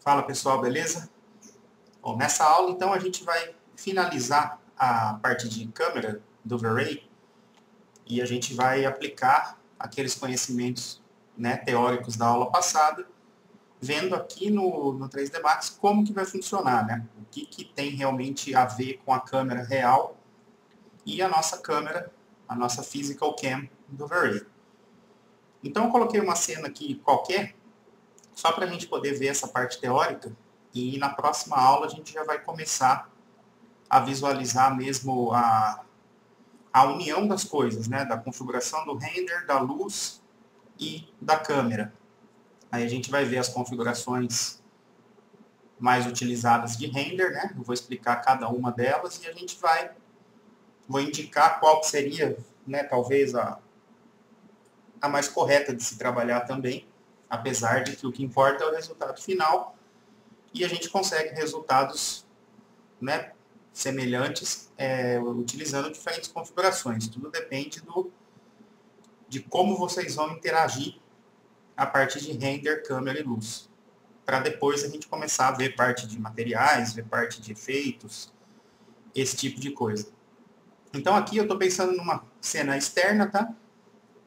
Fala pessoal, beleza? Bom, nessa aula então a gente vai finalizar a parte de câmera do V-Ray e a gente vai aplicar aqueles conhecimentos, né, teóricos da aula passada, vendo aqui no 3D Max como que vai funcionar, né? O que tem realmente a ver com a câmera real e a nossa câmera, a nossa Physical Cam do V-Ray. Então eu coloquei uma cena aqui qualquer, só para a gente poder ver essa parte teórica, e na próxima aula a gente já vai começar a visualizar mesmo a união das coisas, né? Da configuração do render, da luz e da câmera. Aí a gente vai ver as configurações mais utilizadas de render, né? Eu vou explicar cada uma delas e a gente vou indicar qual que seria, né, talvez a mais correta de se trabalhar também, apesar de que o que importa é o resultado final e a gente consegue resultados, né, semelhantes utilizando diferentes configurações. Tudo depende de como vocês vão interagir a partir de render, câmera e luz. Para depois a gente começar a ver parte de materiais, ver parte de efeitos, esse tipo de coisa. Então aqui eu estou pensando numa cena externa, tá?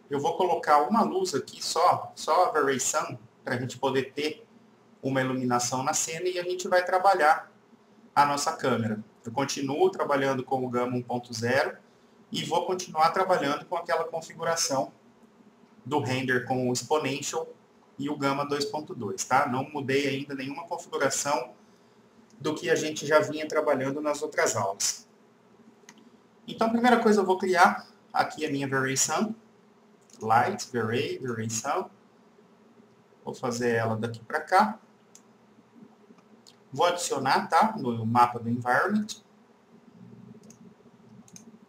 Eu vou colocar uma luz aqui só a V-Ray Sun, para a gente poder ter uma iluminação na cena e a gente vai trabalhar a nossa câmera. Eu continuo trabalhando com o Gamma 1.0 e vou continuar trabalhando com aquela configuração do render com o Exponential e o Gamma 2.2, tá? Não mudei ainda nenhuma configuração do que a gente já vinha trabalhando nas outras aulas. Então, a primeira coisa eu vou criar aqui a minha V-Ray Sun, Light, V-Ray Sun. Vou fazer ela daqui para cá. Vou adicionar, tá, no mapa do Environment.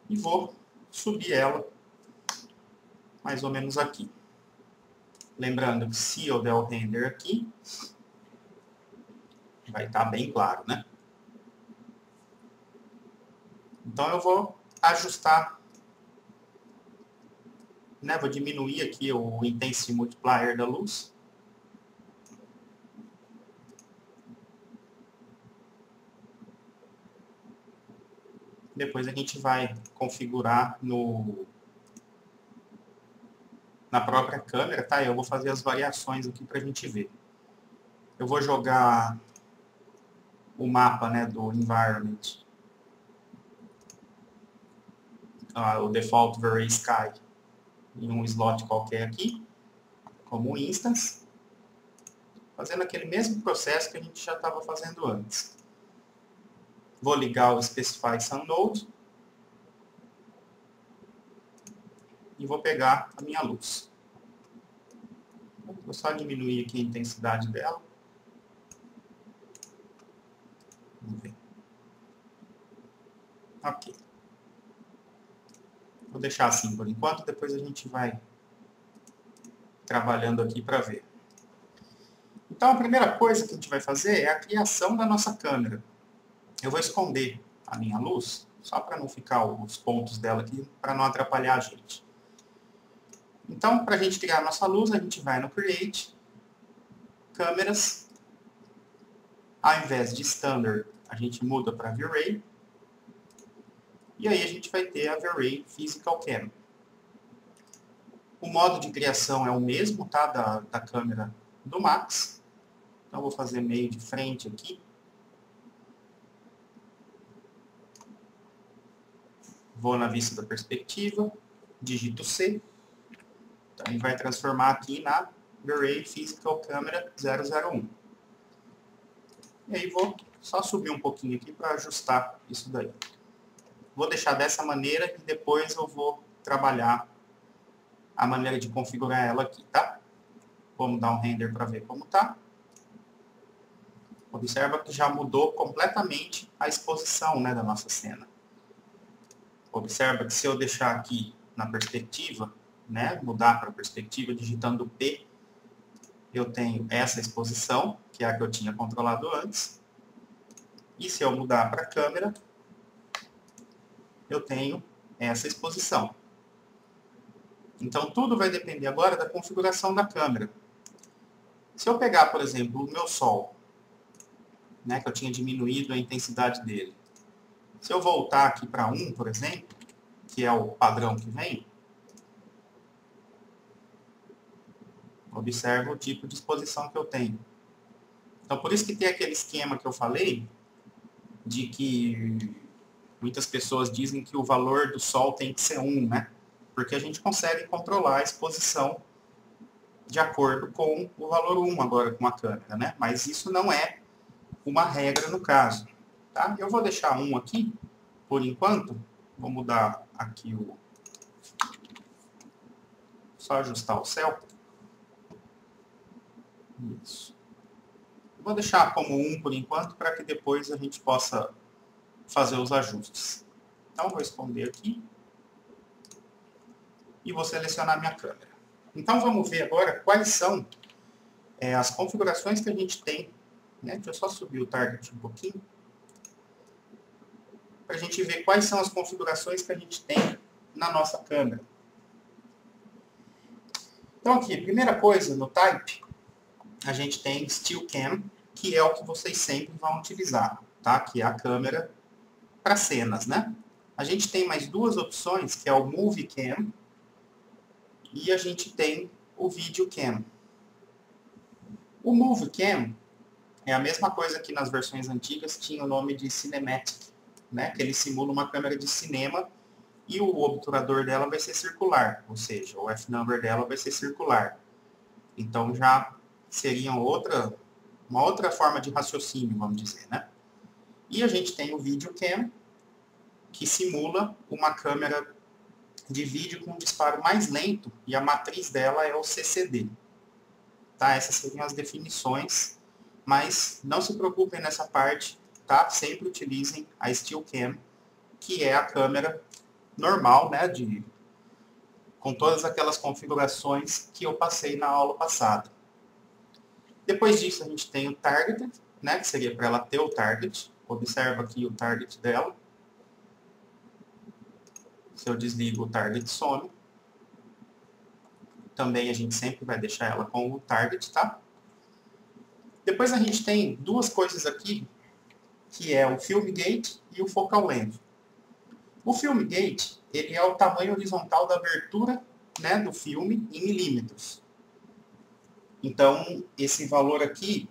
E vou subir ela mais ou menos aqui. Lembrando que se eu der o render aqui, vai estar bem claro, né? Então eu vou ajustar, né? Vou diminuir aqui o Intensity Multiplier da luz. Depois a gente vai configurar na própria câmera, tá? Eu vou fazer as variações aqui para a gente ver. Eu vou jogar o mapa, né, do environment, o default V-Ray Sky, em um slot qualquer aqui, como instance, fazendo aquele mesmo processo que a gente já estava fazendo antes. Vou ligar o Specify Sun Node e vou pegar a minha luz. Vou só diminuir aqui a intensidade dela. Vamos ver. Ok. Vou deixar assim por enquanto, depois a gente vai trabalhando aqui para ver. Então a primeira coisa que a gente vai fazer é a criação da nossa câmera. Eu vou esconder a minha luz, só para não ficar os pontos dela aqui, para não atrapalhar a gente. Então, para a gente criar a nossa luz, a gente vai no Create, Câmeras, ao invés de Standard, a gente muda para V-Ray, e aí a gente vai ter a V-Ray Physical Cam. O modo de criação é o mesmo, tá, da câmera do Max. Então, vou fazer meio de frente aqui. Vou na vista da perspectiva, digito C. Então, ele vai transformar aqui na V-Ray Physical Camera 001. E aí vou só subir um pouquinho aqui para ajustar isso daí. Vou deixar dessa maneira e depois eu vou trabalhar a maneira de configurar ela aqui, tá? Vamos dar um render para ver como tá. Observa que já mudou completamente a exposição, né, da nossa cena. Observa que se eu deixar aqui na perspectiva, né, mudar para a perspectiva digitando P, eu tenho essa exposição, que é a que eu tinha controlado antes. E se eu mudar para a câmera, eu tenho essa exposição. Então, tudo vai depender agora da configuração da câmera. Se eu pegar, por exemplo, o meu sol, né, que eu tinha diminuído a intensidade dele. Se eu voltar aqui para 1, por exemplo, que é o padrão que vem, observa o tipo de exposição que eu tenho. Então, por isso que tem aquele esquema que eu falei, de que muitas pessoas dizem que o valor do sol tem que ser 1, né? Porque a gente consegue controlar a exposição de acordo com o valor 1 agora com a câmera, né? Mas isso não é uma regra no caso, tá? Eu vou deixar 1 aqui, por enquanto. Vou mudar aqui o... Só ajustar o céu. Isso. Vou deixar como 1 por enquanto, para que depois a gente possa fazer os ajustes. Então, vou esconder aqui. E vou selecionar minha câmera. Então, vamos ver agora quais são as configurações que a gente tem. Né? Deixa eu só subir o target um pouquinho. Para a gente ver quais são as configurações que a gente tem na nossa câmera. Então, aqui, primeira coisa, no Type, a gente tem Still Cam, que é o que vocês sempre vão utilizar, tá? Que é a câmera para cenas, né? A gente tem mais duas opções, que é o Movie Cam e a gente tem o Video Cam. O Movie Cam é a mesma coisa que nas versões antigas tinha o nome de Cinematic, né? Que ele simula uma câmera de cinema e o obturador dela vai ser circular, ou seja, o F-number dela vai ser circular. Então já seria uma outra forma de raciocínio, vamos dizer, né? E a gente tem o Video Cam, que simula uma câmera de vídeo com um disparo mais lento, e a matriz dela é o CCD. Tá? Essas seriam as definições, mas não se preocupem nessa parte, tá? Sempre utilizem a Still Cam, que é a câmera normal, né? Com todas aquelas configurações que eu passei na aula passada. Depois disso, a gente tem o Target, né? Que seria para ela ter o Target. Observa aqui o Target dela. Se eu desligo o Target, some. Também a gente sempre vai deixar ela com o Target, tá? Depois a gente tem duas coisas aqui, que é o Film Gate e o Focal Length. O Film Gate, ele é o tamanho horizontal da abertura, né, do filme em milímetros. Então, esse valor aqui,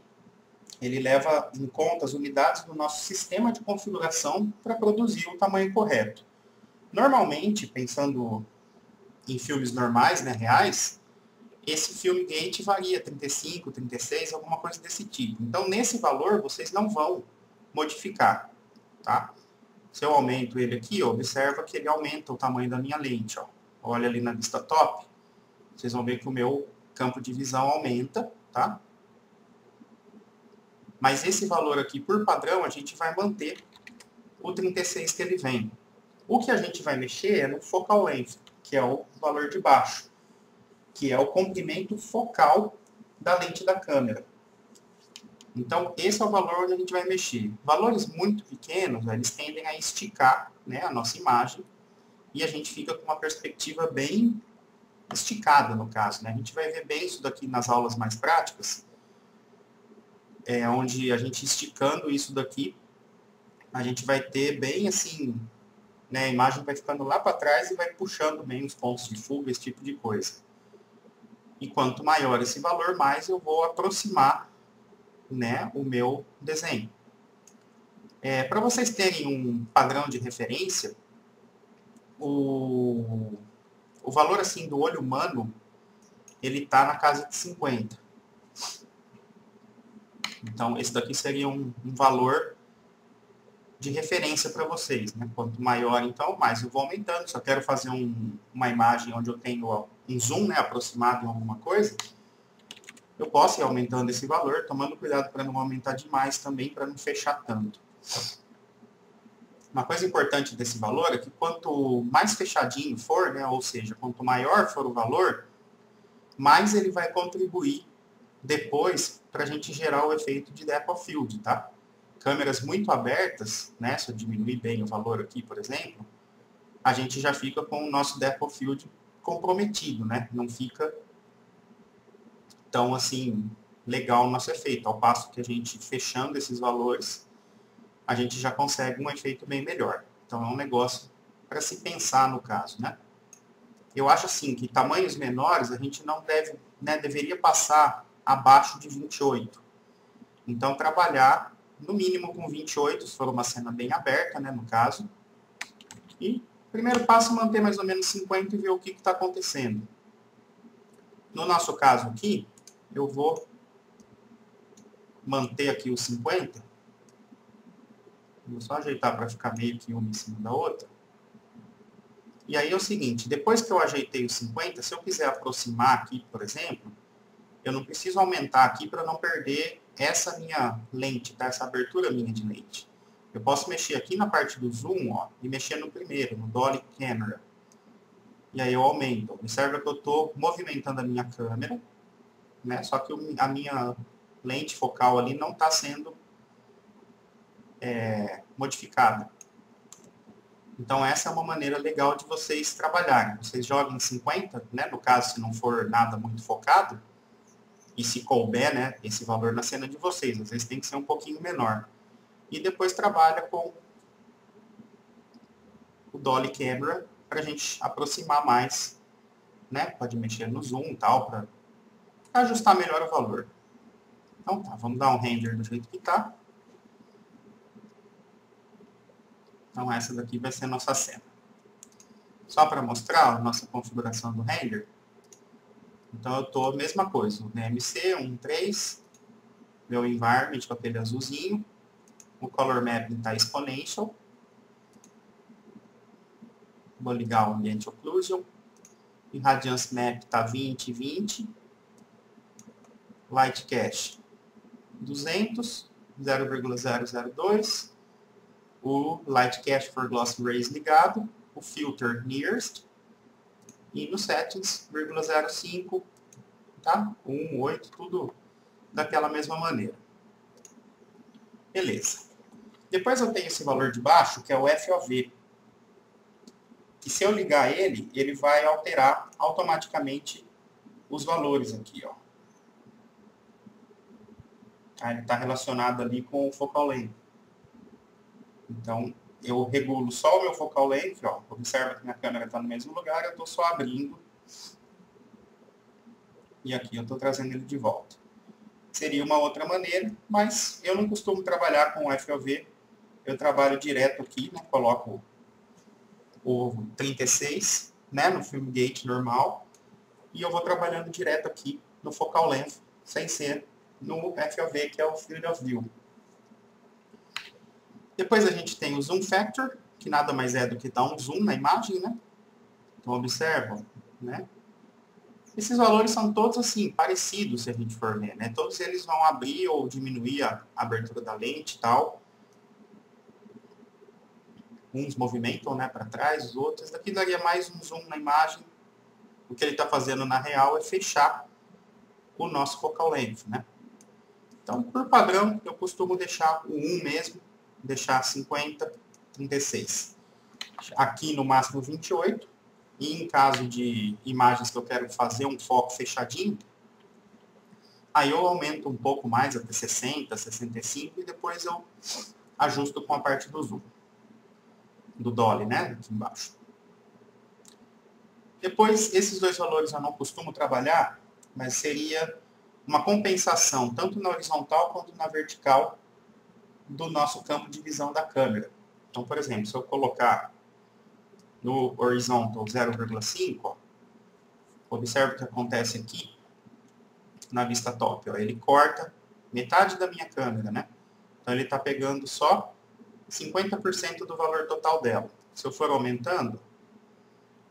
ele leva em conta as unidades do nosso sistema de configuração para produzir o tamanho correto. Normalmente, pensando em filmes normais, né, reais, esse Film Gate varia 35, 36, alguma coisa desse tipo. Então, nesse valor, vocês não vão modificar, tá? Se eu aumento ele aqui, ó, observa que ele aumenta o tamanho da minha lente, ó. Olha ali na vista top, vocês vão ver que o meu campo de visão aumenta, tá? Mas esse valor aqui, por padrão, a gente vai manter o 36 que ele vem. O que a gente vai mexer é no Focal Length, que é o valor de baixo, que é o comprimento focal da lente da câmera. Então, esse é o valor onde a gente vai mexer. Valores muito pequenos, eles tendem a esticar, né, a nossa imagem, e a gente fica com uma perspectiva bem esticada, no caso, né? A gente vai ver bem isso daqui nas aulas mais práticas, onde a gente esticando isso daqui, a gente vai ter bem assim, né, a imagem vai ficando lá para trás e vai puxando bem os pontos de fuga, esse tipo de coisa. E quanto maior esse valor, mais eu vou aproximar, né, o meu desenho. Para vocês terem um padrão de referência, o valor assim do olho humano, ele está na casa de 50. Então, esse daqui seria um valor de referência para vocês, né? Quanto maior, então, mais eu vou aumentando. Se eu quero fazer uma imagem onde eu tenho um zoom, né, aproximado em alguma coisa, eu posso ir aumentando esse valor, tomando cuidado para não aumentar demais também, para não fechar tanto. Uma coisa importante desse valor é que quanto mais fechadinho for, né, ou seja, quanto maior for o valor, mais ele vai contribuir depois para a gente gerar o efeito de depth of field, tá? câmeras muito abertas, né, se eu diminuir bem o valor aqui, por exemplo, a gente já fica com o nosso depth of field comprometido, né? Não fica tão assim legal o nosso efeito, ao passo que a gente fechando esses valores, a gente já consegue um efeito bem melhor. Então é um negócio para se pensar no caso, né? Eu acho assim que tamanhos menores a gente não deve, né, deveria passar abaixo de 28. Então trabalhar no mínimo com 28, se for uma cena bem aberta, né, no caso. E primeiro passo, manter mais ou menos 50 e ver o que está acontecendo. No nosso caso aqui, eu vou manter aqui os 50. Vou só ajeitar para ficar meio que uma em cima da outra. E aí é o seguinte, depois que eu ajeitei os 50, se eu quiser aproximar aqui, por exemplo, eu não preciso aumentar aqui para não perder essa minha lente, tá? Essa abertura minha de lente. Eu posso mexer aqui na parte do zoom, ó, e mexer no primeiro, no Dolly Camera. E aí eu aumento. Observa que eu estou movimentando a minha câmera, né? Só que a minha lente focal ali não está sendo modificada. Então essa é uma maneira legal de vocês trabalharem. Vocês jogam em 50, né? No caso, se não for nada muito focado, e se couber, né, esse valor na cena de vocês. Às vezes tem que ser um pouquinho menor. E depois trabalha com o Dolly Camera para a gente aproximar mais, né? Pode mexer no zoom e tal, para ajustar melhor o valor. Então tá, vamos dar um render do jeito que tá. Então essa daqui vai ser a nossa cena. Só para mostrar a nossa configuração do render. Então eu estou, mesma coisa, o DMC 1.3, meu environment com aquele azulzinho, o color mapping está exponential, vou ligar o ambiente occlusion, e radiance map está 20, 20, light cache 200, 0,002, o light cache for glossy rays ligado, o filter nearest, e no settings, 0,05, tá? 1, 8, tudo daquela mesma maneira. Beleza. Depois eu tenho esse valor de baixo, que é o FOV. Que se eu ligar ele, ele vai alterar automaticamente os valores aqui, ó. Ele está relacionado ali com o focal length. Então, eu regulo só o meu focal length, ó. Observa que minha câmera está no mesmo lugar, eu estou só abrindo. E aqui eu estou trazendo ele de volta. Seria uma outra maneira, mas eu não costumo trabalhar com o FOV. Eu trabalho direto aqui, né? Coloco o 36, né? No film gate normal. E eu vou trabalhando direto aqui no focal length, sem ser no FOV, que é o Field of View. Depois a gente tem o Zoom Factor, que nada mais é do que dar um zoom na imagem, né? Então observam, né? Esses valores são todos assim, parecidos, se a gente for ver, né? Todos eles vão abrir ou diminuir a abertura da lente e tal. Uns movimentam, né, para trás, os outros. Daqui daria mais um zoom na imagem. O que ele está fazendo na real é fechar o nosso focal length, né? Então, por padrão, eu costumo deixar o 1 mesmo, deixar 50, 36. Aqui no máximo 28. E em caso de imagens que eu quero fazer um foco fechadinho, aí eu aumento um pouco mais, até 60, 65, e depois eu ajusto com a parte do zoom. Do dolly, né? Aqui embaixo. Depois, esses dois valores eu não costumo trabalhar, mas seria uma compensação, tanto na horizontal quanto na vertical, do nosso campo de visão da câmera. Então, por exemplo, se eu colocar no horizontal 0,5, observe o que acontece aqui na vista top. Ó, ele corta metade da minha câmera, né? Então ele está pegando só 50% do valor total dela. Se eu for aumentando,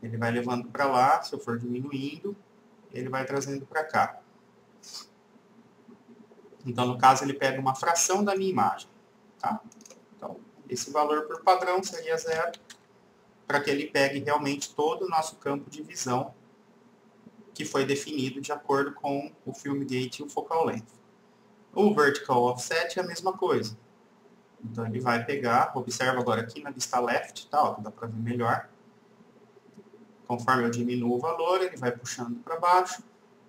ele vai levando para lá. Se eu for diminuindo, ele vai trazendo para cá. Então, no caso, ele pega uma fração da minha imagem. Tá? Então, esse valor por padrão seria 0, para que ele pegue realmente todo o nosso campo de visão que foi definido de acordo com o film gate e o focal length. O vertical offset é a mesma coisa. Então ele vai pegar, observa agora aqui na vista left, tá, ó, que dá para ver melhor. Conforme eu diminuo o valor, ele vai puxando para baixo.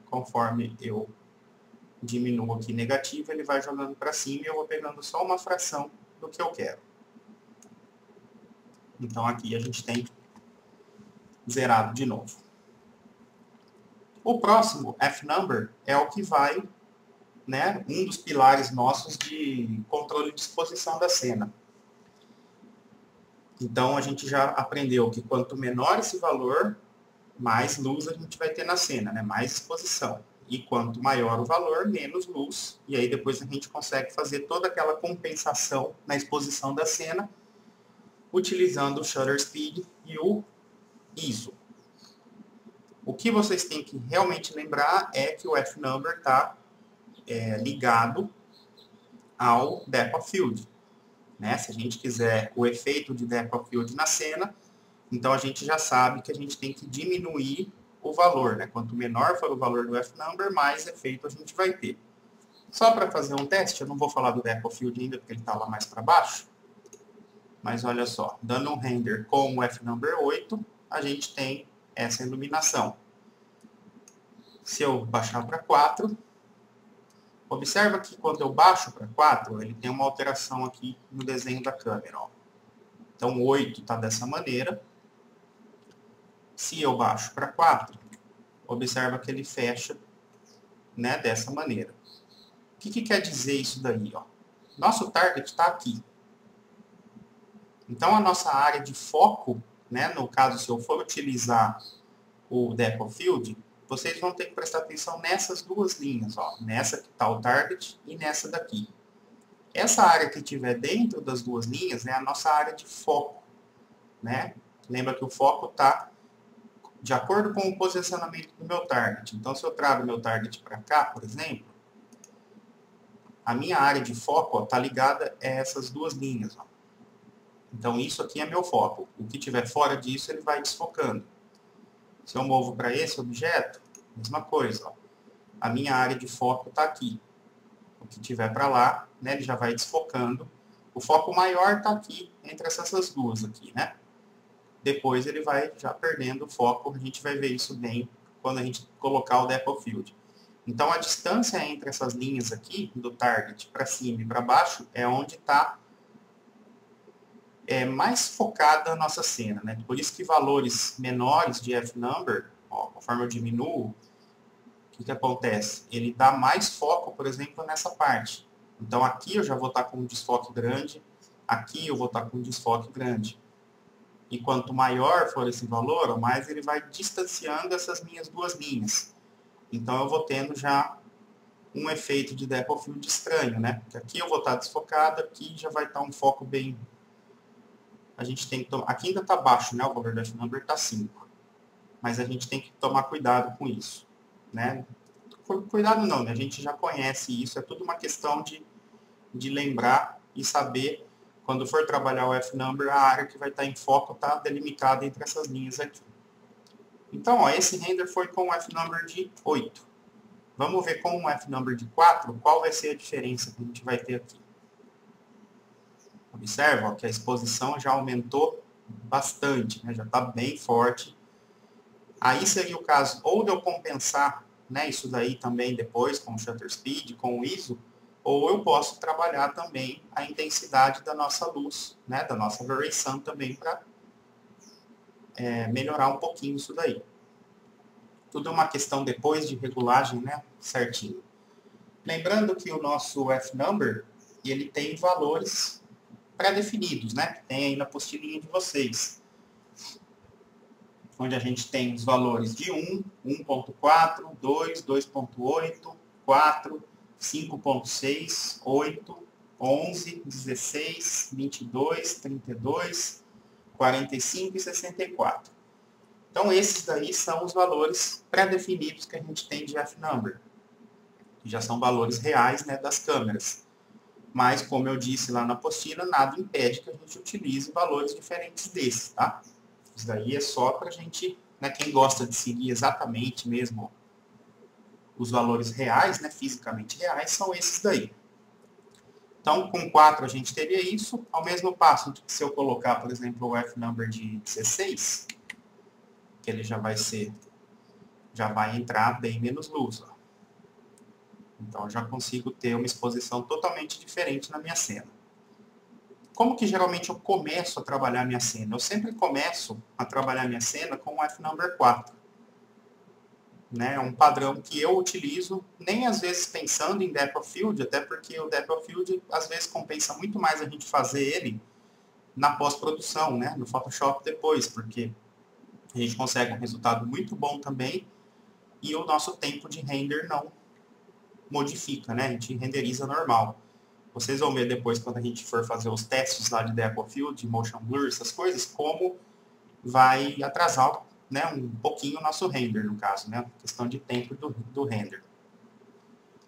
Conforme eu diminuo aqui negativo, ele vai jogando para cima e eu vou pegando só uma fração do que eu quero. Então aqui a gente tem zerado de novo. O próximo, F-number, é o que vai, né, um dos pilares nossos de controle de exposição da cena. Então a gente já aprendeu que quanto menor esse valor, mais luz a gente vai ter na cena, né, mais exposição. E quanto maior o valor, menos luz. E aí depois a gente consegue fazer toda aquela compensação na exposição da cena, utilizando o shutter speed e o ISO. O que vocês têm que realmente lembrar é que o F-number está ligado ao depth of field. Né? Se a gente quiser o efeito de depth of field na cena, então a gente já sabe que a gente tem que diminuir o valor. Né? Quanto menor for o valor do F-number, mais efeito a gente vai ter. Só para fazer um teste, eu não vou falar do depth of field ainda, porque ele está lá mais para baixo. Mas olha só, dando um render com o F-number 8, a gente tem essa iluminação. Se eu baixar para 4, observa que quando eu baixo para 4, ele tem uma alteração aqui no desenho da câmera. Ó. Então, 8 está dessa maneira. Se eu baixo para 4, observa que ele fecha, né, dessa maneira. O que quer dizer isso daí? Ó? Nosso target está aqui. Então, a nossa área de foco, né, no caso, se eu for utilizar o depth of field, vocês vão ter que prestar atenção nessas duas linhas, ó, nessa que está o target e nessa daqui. Essa área que estiver dentro das duas linhas é a nossa área de foco. Né? Lembra que o foco está de acordo com o posicionamento do meu target. Então, se eu trago meu target para cá, por exemplo, a minha área de foco está ligada a essas duas linhas. Ó. Então, isso aqui é meu foco. O que estiver fora disso, ele vai desfocando. Se eu movo para esse objeto, mesma coisa. Ó. A minha área de foco está aqui. O que estiver para lá, né, ele já vai desfocando. O foco maior está aqui, entre essas duas aqui, né? Depois ele vai já perdendo o foco. A gente vai ver isso bem quando a gente colocar o depth of field. Então, a distância entre essas linhas aqui, do target para cima e para baixo, é onde está mais focada a nossa cena, né? Por isso que valores menores de F-number, conforme eu diminuo, o que acontece? Ele dá mais foco, por exemplo, nessa parte. Então aqui eu já vou estar com um desfoque grande, aqui eu vou estar com um desfoque grande. E quanto maior for esse valor, mais ele vai distanciando essas minhas duas linhas. Então eu vou tendo já um efeito de depth of field estranho, né? Porque aqui eu vou estar desfocado, aqui já vai estar um foco bem... A gente tem que tomar... Aqui ainda está baixo, né? O valor do F-number está 5. Mas a gente tem que tomar cuidado com isso, né? Cuidado não, né? A gente já conhece isso. É tudo uma questão de lembrar e saber, quando for trabalhar o F-number, a área que vai estar em foco está delimitada entre essas linhas aqui. Então, ó, esse render foi com o F-number de 8. Vamos ver com o F-number de 4, qual vai ser a diferença que a gente vai ter aqui. Observa, ó, que a exposição já aumentou bastante, né? Já está bem forte. Aí seria o caso ou de eu compensar, né, isso daí também depois com o shutter speed, com o ISO, ou eu posso trabalhar também a intensidade da nossa luz, né, da nossa Verray Sun também para melhorar um pouquinho isso daí. Tudo é uma questão depois de regulagem, né, certinho. Lembrando que o nosso F-number, ele tem valores pré-definidos, né, que tem aí na apostilinha de vocês. Onde a gente tem os valores de 1, 1.4, 2, 2.8, 4, 5.6, 8, 11, 16, 22, 32, 45 e 64. Então, esses daí são os valores pré-definidos que a gente tem de F-number. Que já são valores reais, né, das câmeras. Mas, como eu disse lá na apostila, nada impede que a gente utilize valores diferentes desses, tá? Isso daí é só para a gente, né, quem gosta de seguir exatamente mesmo os valores reais, né, fisicamente reais, são esses daí. Então, com 4 a gente teria isso. Ao mesmo passo que se eu colocar, por exemplo, o F-number de 16, que ele já vai entrar bem menos luz. Ó. Então, eu já consigo ter uma exposição totalmente diferente na minha cena. Como que geralmente eu começo a trabalhar minha cena? Eu sempre começo a trabalhar minha cena com o F-number 4. Né, é um padrão que eu utilizo, nem às vezes pensando em Depth of Field, até porque o Depth of Field às vezes compensa muito mais a gente fazer ele na pós-produção, né, no Photoshop depois, porque a gente consegue um resultado muito bom também e o nosso tempo de render não modifica, né, a gente renderiza normal. Vocês vão ver depois quando a gente for fazer os testes lá de Depth of Field, de Motion Blur, essas coisas, como vai atrasar, né, um pouquinho o nosso render, no caso, né, questão de tempo do render.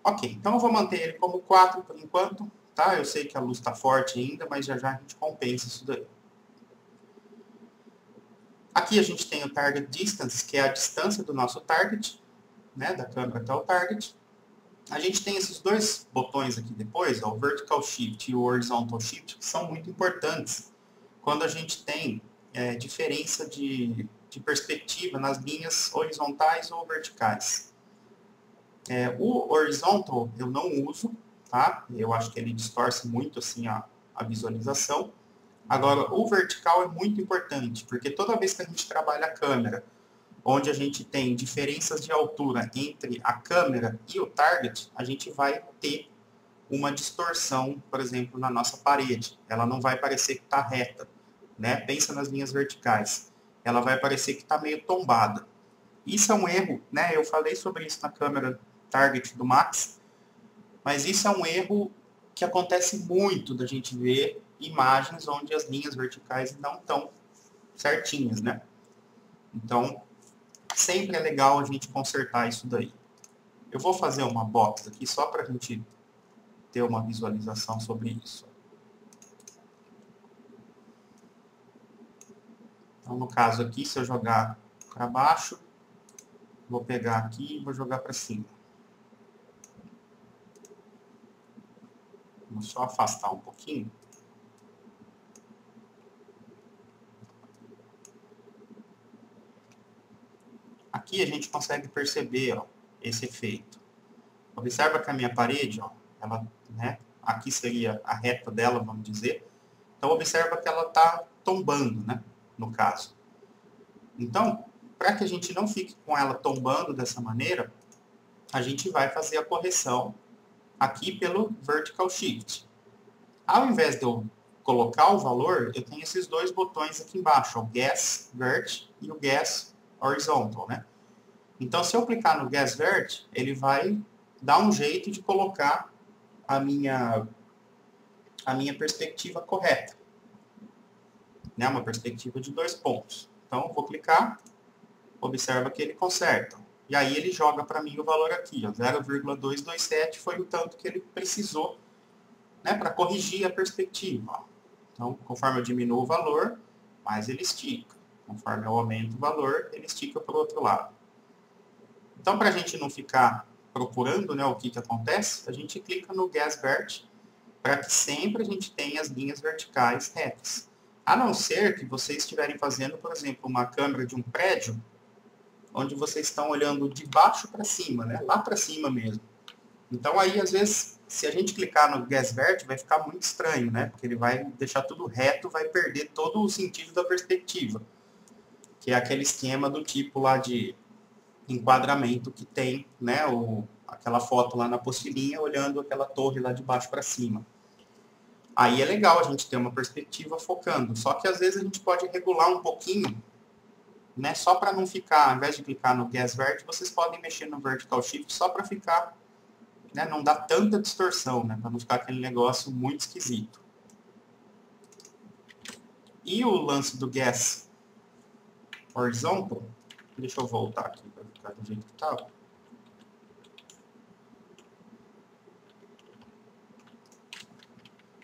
Ok, então eu vou manter ele como 4 por enquanto, tá? Eu sei que a luz está forte ainda, mas já já a gente compensa isso daí. Aqui a gente tem o Target Distance, que é a distância do nosso target, né, da câmera até o target. A gente tem esses dois botões aqui depois, ó, o Vertical Shift e o Horizontal Shift, que são muito importantes quando a gente tem diferença de perspectiva nas linhas horizontais ou verticais. O horizontal eu não uso, tá? Eu acho que ele distorce muito assim a visualização. Agora, o vertical é muito importante, porque toda vez que a gente trabalha a câmera, onde a gente tem diferenças de altura entre a câmera e o target, a gente vai ter uma distorção, por exemplo, na nossa parede. Ela não vai parecer que está reta, né? Pensa nas linhas verticais. Ela vai parecer que está meio tombada. Isso é um erro, né? Eu falei sobre isso na câmera target do Max, mas isso é um erro que acontece muito da gente ver imagens onde as linhas verticais não estão certinhas, né? Então, sempre é legal a gente consertar isso daí. Eu vou fazer uma box aqui só para a gente ter uma visualização sobre isso. Então, no caso aqui, se eu jogar para baixo, vou pegar aqui e vou jogar para cima. Vou só afastar um pouquinho. Aqui a gente consegue perceber, ó, esse efeito. Observa que a minha parede, ó, ela, né, aqui seria a reta dela, vamos dizer. Então, observa que ela está tombando, né, no caso. Então, para que a gente não fique com ela tombando dessa maneira, a gente vai fazer a correção aqui pelo Vertical Shift. Ao invés de eu colocar o valor, eu tenho esses dois botões aqui embaixo, o Gas Vert e o Gas Horizontal, né? Então, se eu clicar no Gas Vert, ele vai dar um jeito de colocar a minha perspectiva correta, né? Uma perspectiva de 2 pontos. Então, eu vou clicar, observa que ele conserta. E aí ele joga para mim o valor aqui, 0,227 foi o tanto que ele precisou, né, para corrigir a perspectiva. Então, conforme eu diminuo o valor, mais ele estica. Conforme eu aumento o valor, ele estica para o outro lado. Então, para a gente não ficar procurando, né, o que acontece, a gente clica no Gas Vert para que sempre a gente tenha as linhas verticais retas. A não ser que vocês estiverem fazendo, por exemplo, uma câmera de um prédio, onde vocês estão olhando de baixo para cima, né, lá para cima mesmo. Então, aí, às vezes, se a gente clicar no Gas Vert, vai ficar muito estranho, né? Porque ele vai deixar tudo reto, vai perder todo o sentido da perspectiva. Que é aquele esquema do tipo lá de enquadramento que tem, né? Aquela foto lá na apostilinha, olhando aquela torre lá de baixo para cima. Aí é legal a gente ter uma perspectiva focando. Só que, às vezes, a gente pode regular um pouquinho, né? Só para não ficar, ao invés de clicar no Gas Vert, vocês podem mexer no Vertical Shift só para ficar... né, não dá tanta distorção, né, para não ficar aquele negócio muito esquisito. E o lance do Gas Horizontal, deixa eu voltar aqui para ficar do jeito que estava.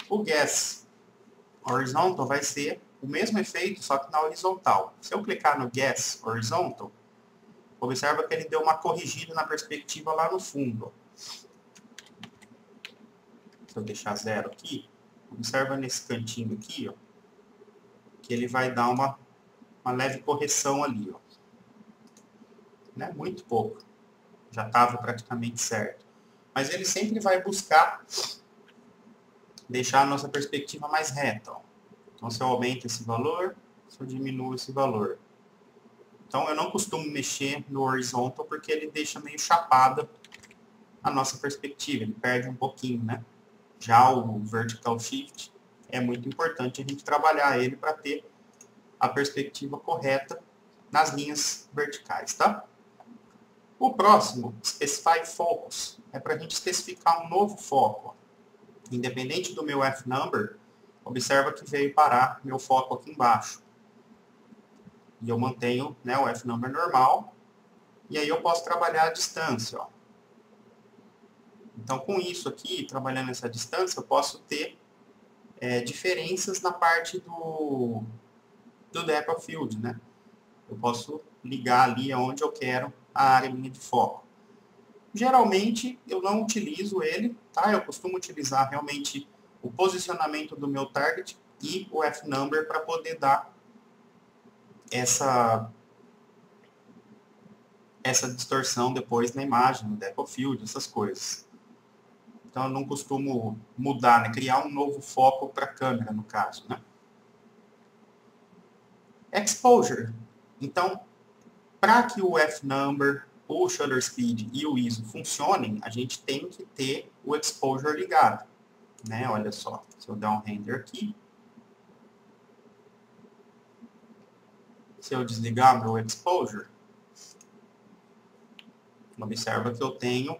O Gas Horizontal vai ser o mesmo efeito, só que na horizontal. Se eu clicar no Gas Horizontal, observa que ele deu uma corrigida na perspectiva lá no fundo. Se eu deixar 0 aqui, observa nesse cantinho aqui, ó, que ele vai dar uma leve correção ali, ó. Né? Muito pouco. Já estava praticamente certo. Mas ele sempre vai buscar deixar a nossa perspectiva mais reta, ó. Então, se eu aumento esse valor, se eu diminuo esse valor. Então, eu não costumo mexer no horizontal porque ele deixa meio chapada a nossa perspectiva. Ele perde um pouquinho, né? Já o vertical shift é muito importante a gente trabalhar ele para ter a perspectiva correta nas linhas verticais, tá? O próximo, Specify Focus, é para a gente especificar um novo foco. Independente do meu F-number, observa que veio parar meu foco aqui embaixo. E eu mantenho, né, o F-number normal, e aí eu posso trabalhar a distância, ó. Então, com isso aqui, trabalhando essa distância, eu posso ter diferenças na parte do depth of field, né? Eu posso ligar ali onde eu quero a área minha de foco. Geralmente, eu não utilizo ele, tá? Eu costumo utilizar realmente o posicionamento do meu target e o F-number para poder dar essa distorção depois na imagem, no depth of field, essas coisas. Então, eu não costumo mudar, né? Criar um novo foco para a câmera, no caso, né? Exposure. Então, para que o F-number, o shutter speed e o ISO funcionem, a gente tem que ter o exposure ligado, né? Olha só, se eu der um render aqui, se eu desligar meu exposure, observa que eu tenho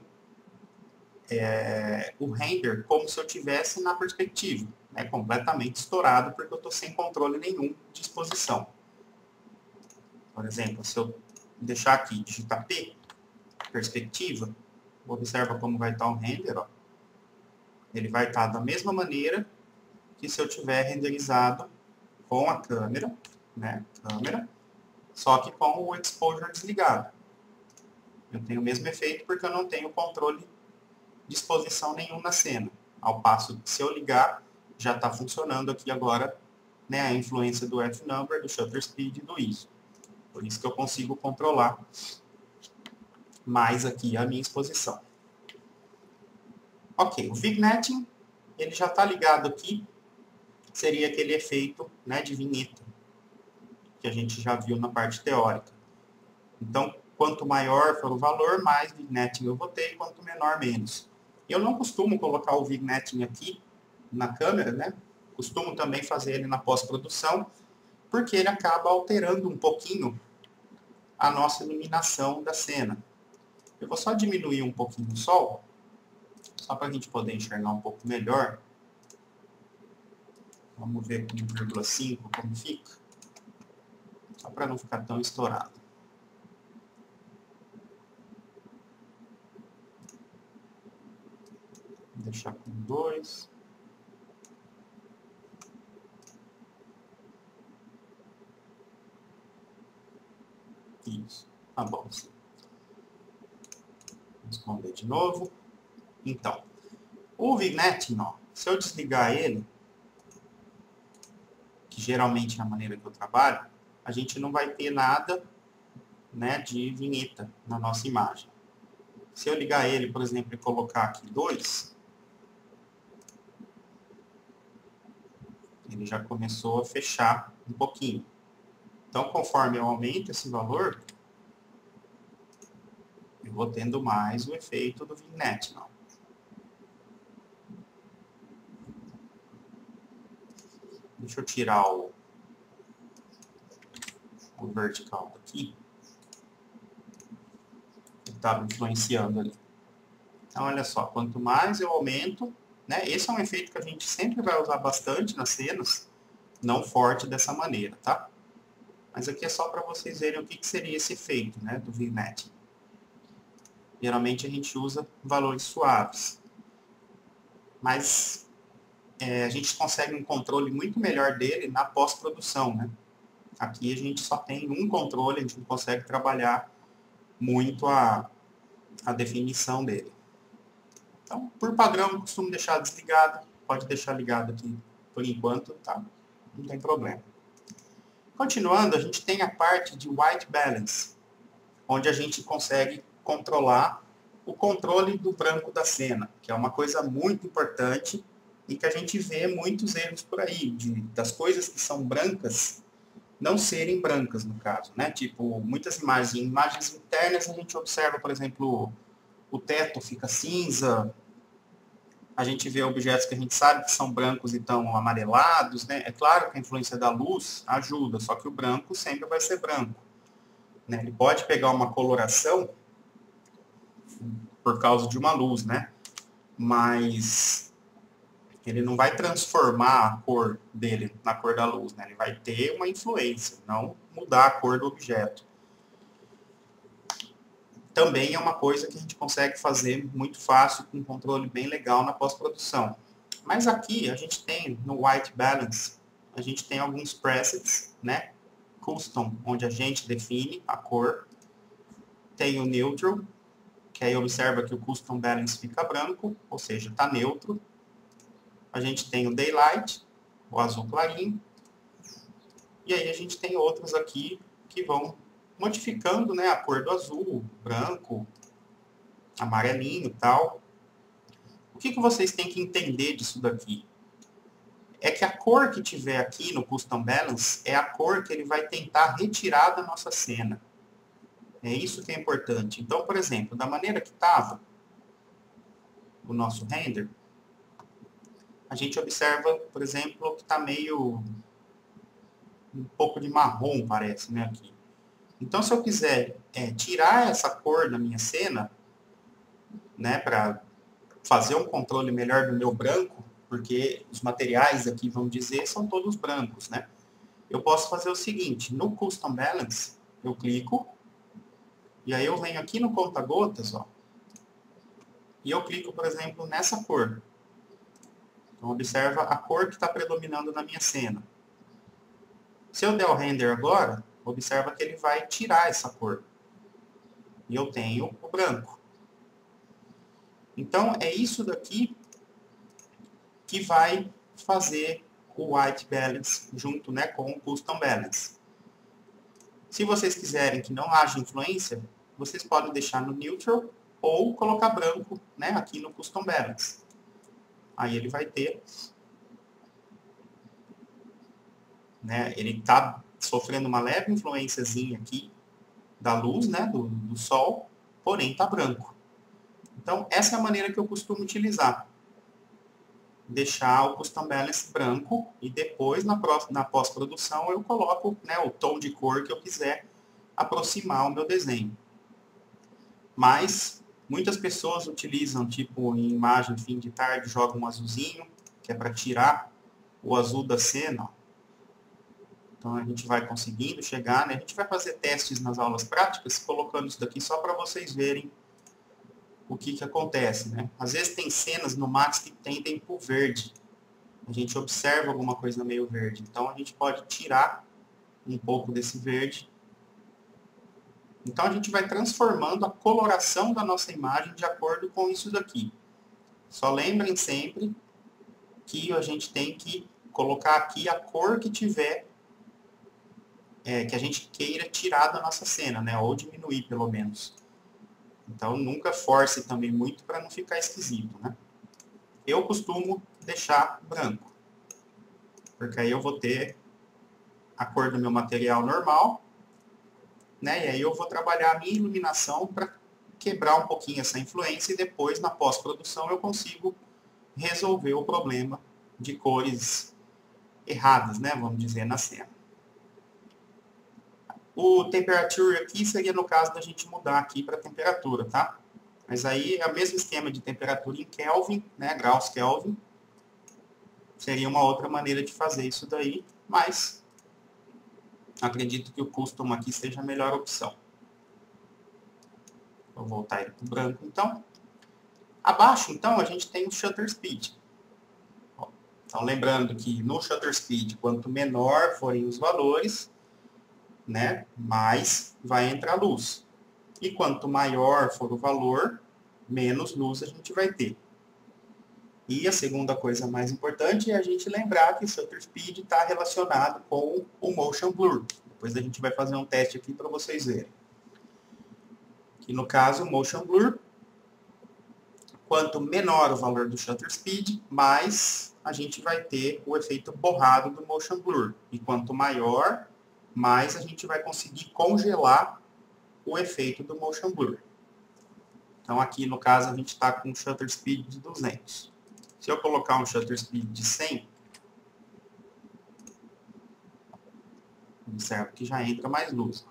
o render como se eu tivesse na perspectiva, né? Completamente estourado, porque eu estou sem controle nenhum de exposição. Por exemplo, se eu deixar aqui, digitar P, perspectiva, observa como vai estar o render, ó. Ele vai estar da mesma maneira que se eu tiver renderizado com a câmera, né? Só que com o exposure desligado. Eu tenho o mesmo efeito porque eu não tenho controle de exposição nenhum na cena. Ao passo que se eu ligar, já está funcionando aqui agora, né, a influência do F-number, do shutter speed e do ISO. Por isso que eu consigo controlar mais aqui a minha exposição. Ok, o vignetting, ele já está ligado aqui, seria aquele efeito, né, de vinheta, que a gente já viu na parte teórica. Então, quanto maior for o valor, mais vignetting eu vou ter, quanto menor, menos. Eu não costumo colocar o vignetting aqui na câmera, né? Costumo também fazer ele na pós-produção, porque ele acaba alterando um pouquinho a nossa iluminação da cena. Eu vou só diminuir um pouquinho o sol, só para a gente poder enxergar um pouco melhor. Vamos ver com 1,5 como fica, só para não ficar tão estourado. Vou deixar com 2. Isso, tá bom. Sim. Vamos esconder de novo. Então, o vignetting, ó, se eu desligar ele, que geralmente é a maneira que eu trabalho, a gente não vai ter nada, né, de vinheta na nossa imagem. Se eu ligar ele, por exemplo, e colocar aqui 2, ele já começou a fechar um pouquinho. Então, conforme eu aumento esse valor, eu vou tendo mais o efeito do vignetting. Deixa eu tirar o vertical daqui. Ele estava influenciando ali. Então, olha só, quanto mais eu aumento, né? Esse é um efeito que a gente sempre vai usar bastante nas cenas, não forte dessa maneira, tá? Mas aqui é só para vocês verem o que seria esse efeito, né, do vignetting. Geralmente a gente usa valores suaves. Mas a gente consegue um controle muito melhor dele na pós-produção, né? Aqui a gente só tem um controle, a gente não consegue trabalhar muito a definição dele. Então, por padrão, eu costumo deixar desligado. Pode deixar ligado aqui por enquanto, tá? Não tem problema. Continuando, a gente tem a parte de white balance, onde a gente consegue controlar o controle do branco da cena, que é uma coisa muito importante e que a gente vê muitos erros por aí, das coisas que são brancas não serem brancas, no caso, né? Tipo, muitas imagens, em imagens internas a gente observa, por exemplo, o teto fica cinza, a gente vê objetos que a gente sabe que são brancos e estão amarelados, né? É claro que a influência da luz ajuda, só que o branco sempre vai ser branco, né? Ele pode pegar uma coloração por causa de uma luz, né? Mas ele não vai transformar a cor dele na cor da luz, né? Ele vai ter uma influência, não mudar a cor do objeto. Também é uma coisa que a gente consegue fazer muito fácil, com um controle bem legal na pós-produção. Mas aqui a gente tem, no White Balance, a gente tem alguns presets, né? Custom, onde a gente define a cor. Tem o Neutral, que aí observa que o Custom Balance fica branco, ou seja, está neutro. A gente tem o Daylight, o azul clarinho. E aí a gente tem outros aqui que vão modificando, né, a cor do azul, branco, amarelinho e tal. O que vocês têm que entender disso daqui? É que a cor que tiver aqui no Custom Balance é a cor que ele vai tentar retirar da nossa cena. É isso que é importante. Então, por exemplo, da maneira que estava o nosso render, a gente observa, por exemplo, que está meio um pouco de marrom, parece, né, aqui. Então, se eu quiser tirar essa cor da minha cena, né, para fazer um controle melhor do meu branco, porque os materiais aqui, vamos dizer, são todos brancos, né? Eu posso fazer o seguinte, no Custom Balance, eu clico, e aí eu venho aqui no conta-gotas, ó, e eu clico, por exemplo, nessa cor. Então, observa a cor que está predominando na minha cena. Se eu der o render agora, observa que ele vai tirar essa cor. E eu tenho o branco. Então, é isso daqui que vai fazer o White Balance junto, né, com o Custom Balance. Se vocês quiserem que não haja influência, vocês podem deixar no Neutral ou colocar branco, né, aqui no Custom Balance. Aí ele vai ter, né, ele está sofrendo uma leve influenciazinha aqui da luz, né, do sol, porém está branco. Então, essa é a maneira que eu costumo utilizar. Deixar o Custom Balance branco e depois, na pós-produção, eu coloco, né, o tom de cor que eu quiser aproximar o meu desenho. Mas muitas pessoas utilizam, tipo, em imagem fim de tarde, jogam um azulzinho, que é para tirar o azul da cena. Então, a gente vai conseguindo chegar, né? A gente vai fazer testes nas aulas práticas, colocando isso daqui só para vocês verem o que acontece, né? Às vezes tem cenas no Max que tendem para o verde. A gente observa alguma coisa meio verde. Então, a gente pode tirar um pouco desse verde. Então, a gente vai transformando a coloração da nossa imagem de acordo com isso daqui. Só lembrem sempre que a gente tem que colocar aqui a cor que tiver, que a gente queira tirar da nossa cena, né? Ou diminuir, pelo menos. Então, nunca force também muito para não ficar esquisito, né? Eu costumo deixar branco, porque aí eu vou ter a cor do meu material normal, né? E aí eu vou trabalhar a minha iluminação para quebrar um pouquinho essa influência e depois, na pós-produção, eu consigo resolver o problema de cores erradas, né? Vamos dizer, na cena. O temperature aqui seria no caso da gente mudar aqui para temperatura, tá? Mas aí é o mesmo esquema de temperatura em Kelvin, né? Graus Kelvin. Seria uma outra maneira de fazer isso daí, mas acredito que o custom aqui seja a melhor opção. Vou voltar ele para o branco, então. Abaixo, então, a gente tem o shutter speed. Então, lembrando que no shutter speed, quanto menor forem os valores, né, mais vai entrar luz. E quanto maior for o valor, menos luz a gente vai ter. E a segunda coisa mais importante é a gente lembrar que o shutter speed está relacionado com o motion blur. Depois a gente vai fazer um teste aqui para vocês verem. Que no caso, o motion blur, quanto menor o valor do shutter speed, mais a gente vai ter o efeito borrado do motion blur. E quanto maior, mais a gente vai conseguir congelar o efeito do motion blur. Então aqui no caso a gente está com um shutter speed de 200. Se eu colocar um shutter speed de 100, observa que já entra mais luz.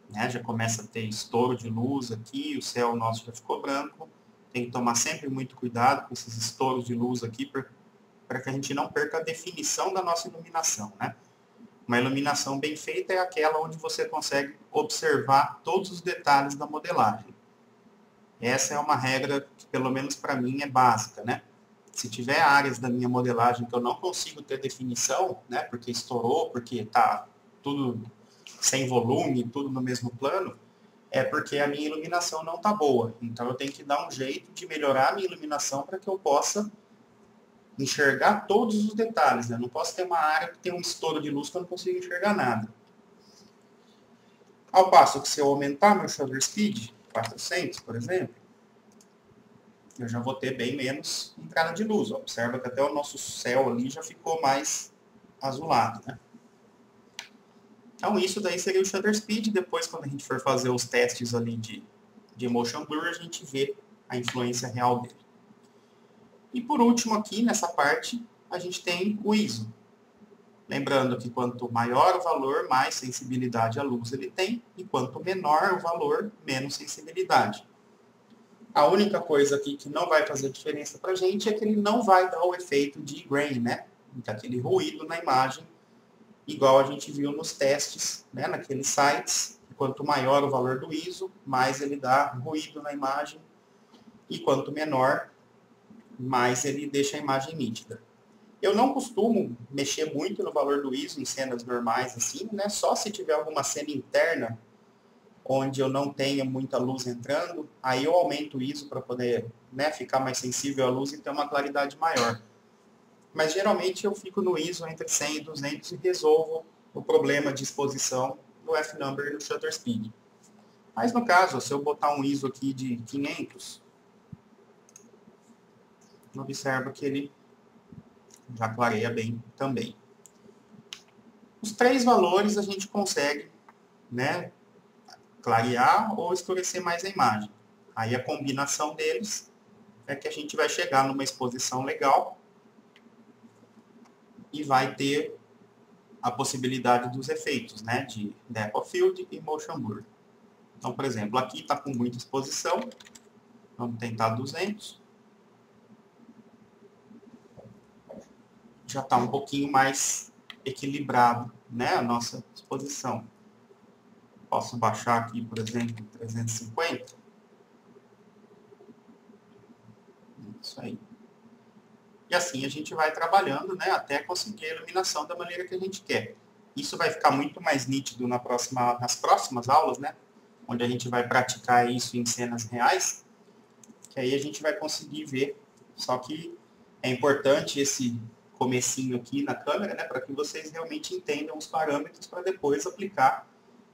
Né? Já começa a ter estouro de luz aqui, o céu nosso já ficou branco. Tem que tomar sempre muito cuidado com esses estouros de luz aqui, para que a gente não perca a definição da nossa iluminação. Né? Uma iluminação bem feita é aquela onde você consegue observar todos os detalhes da modelagem. Essa é uma regra que, pelo menos para mim, é básica, né? Se tiver áreas da minha modelagem que eu não consigo ter definição, né, porque estourou, porque está tudo sem volume, tudo no mesmo plano, é porque a minha iluminação não está boa. Então eu tenho que dar um jeito de melhorar a minha iluminação para que eu possa enxergar todos os detalhes. Né? Eu não posso ter uma área que tem um estouro de luz que eu não consigo enxergar nada. Ao passo que se eu aumentar meu shutter speed, 400, por exemplo, eu já vou ter bem menos entrada de luz. Ó. Observa que até o nosso céu ali já ficou mais azulado. Né? Então isso daí seria o shutter speed. Depois, quando a gente for fazer os testes ali de motion blur, a gente vê a influência real dele. E por último aqui, nessa parte, a gente tem o ISO. Lembrando que quanto maior o valor, mais sensibilidade à luz ele tem, e quanto menor o valor, menos sensibilidade. A única coisa aqui que não vai fazer diferença para a gente é que ele não vai dar o efeito de grain, né? Aquele ruído na imagem, igual a gente viu nos testes, né? Naqueles sites. Quanto maior o valor do ISO, mais ele dá ruído na imagem, e quanto menor, mais ele deixa a imagem nítida. Eu não costumo mexer muito no valor do ISO em cenas normais, assim, né? Só se tiver alguma cena interna onde eu não tenha muita luz entrando, aí eu aumento o ISO para poder, né, ficar mais sensível à luz e ter uma claridade maior. Mas geralmente eu fico no ISO entre 100 e 200 e resolvo o problema de exposição do F-number e do shutter speed. Mas no caso, se eu botar um ISO aqui de 500, observa que ele já clareia bem também. Os três valores a gente consegue, né, clarear ou escurecer mais a imagem. Aí a combinação deles é que a gente vai chegar numa exposição legal e vai ter a possibilidade dos efeitos, né, de depth of field e motion blur. Então, por exemplo, aqui está com muita exposição, vamos tentar 200. Já está um pouquinho mais equilibrado, né, a nossa exposição. Posso baixar aqui, por exemplo, 350. Isso aí. E assim a gente vai trabalhando, né, até conseguir a iluminação da maneira que a gente quer. Isso vai ficar muito mais nítido nas próximas aulas, né, onde a gente vai praticar isso em cenas reais, que aí a gente vai conseguir ver. Só que é importante esse comecinho aqui na câmera, né, para que vocês realmente entendam os parâmetros para depois aplicar,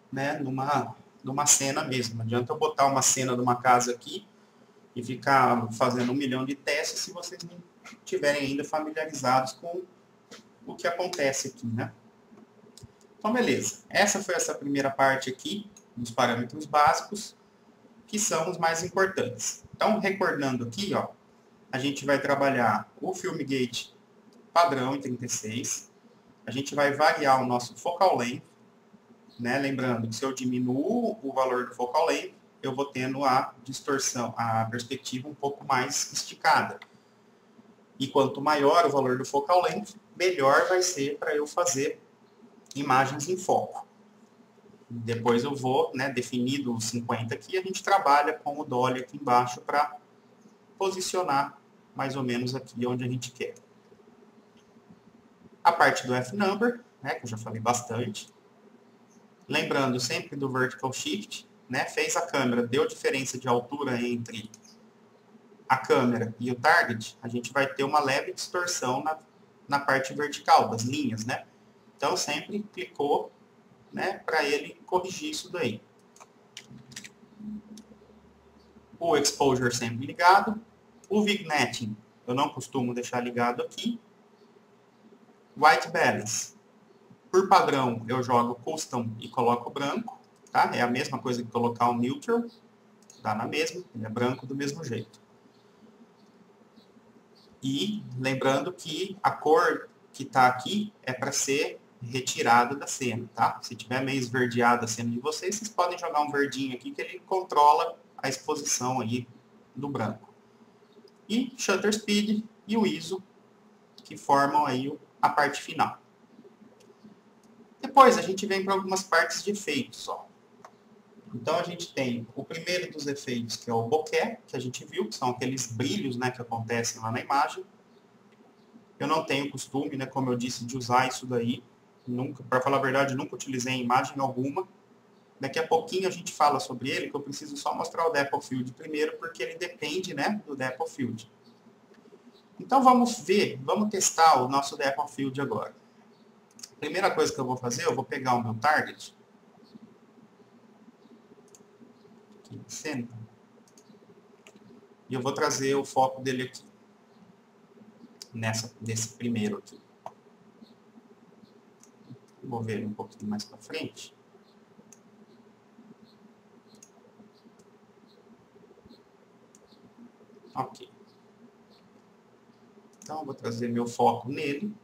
né, numa cena mesmo. Não adianta eu botar uma cena de uma casa aqui e ficar fazendo 1 milhão de testes se vocês não estiverem ainda familiarizados com o que acontece aqui, né? Então, beleza. Essa foi essa primeira parte aqui, dos parâmetros básicos, que são os mais importantes. Então, recordando aqui, ó, a gente vai trabalhar o Filmgate padrão em 36. A gente vai variar o nosso focal length, né? Lembrando que se eu diminuo o valor do focal length, eu vou tendo a distorção, a perspectiva um pouco mais esticada. E quanto maior o valor do focal length, melhor vai ser para eu fazer imagens em foco. Depois eu vou, né, definido os 50 aqui, a gente trabalha com o dolly aqui embaixo para posicionar mais ou menos aqui onde a gente quer. A parte do F-number, né, que eu já falei bastante. Lembrando sempre do vertical shift, né, fez a câmera, deu diferença de altura entre a câmera e o target, a gente vai ter uma leve distorção na parte vertical das linhas, né? Então, sempre clicou, né, para ele corrigir isso daí. O exposure sempre ligado. O vignetting, eu não costumo deixar ligado aqui. White balance. Por padrão, eu jogo custom e coloco branco, tá? É a mesma coisa que colocar um neutral, dá na mesma, ele é branco do mesmo jeito. E lembrando que a cor que está aqui é para ser retirada da cena, tá? Se tiver meio esverdeada a cena de vocês, vocês podem jogar um verdinho aqui que ele controla a exposição aí do branco. E shutter speed e o ISO, que formam aí a parte final. Depois a gente vem para algumas partes de efeitos, ó. Então a gente tem o primeiro dos efeitos, que é o bokeh, que a gente viu, que são aqueles brilhos, né, que acontecem lá na imagem. Eu não tenho costume, né, como eu disse, de usar isso daí. Nunca, para falar a verdade, nunca utilizei em imagem alguma. Daqui a pouquinho a gente fala sobre ele, que eu preciso só mostrar o Depth of Field primeiro, porque ele depende, né, do Depth of Field. Então vamos ver, vamos testar o nosso Depth of Field agora. Primeira coisa que eu vou fazer, eu vou pegar o meu target. Aqui no centro. E eu vou trazer o foco dele aqui. Nesse primeiro aqui. Vou ver ele um pouquinho mais para frente. Ok. Então, eu vou trazer meu foco nele.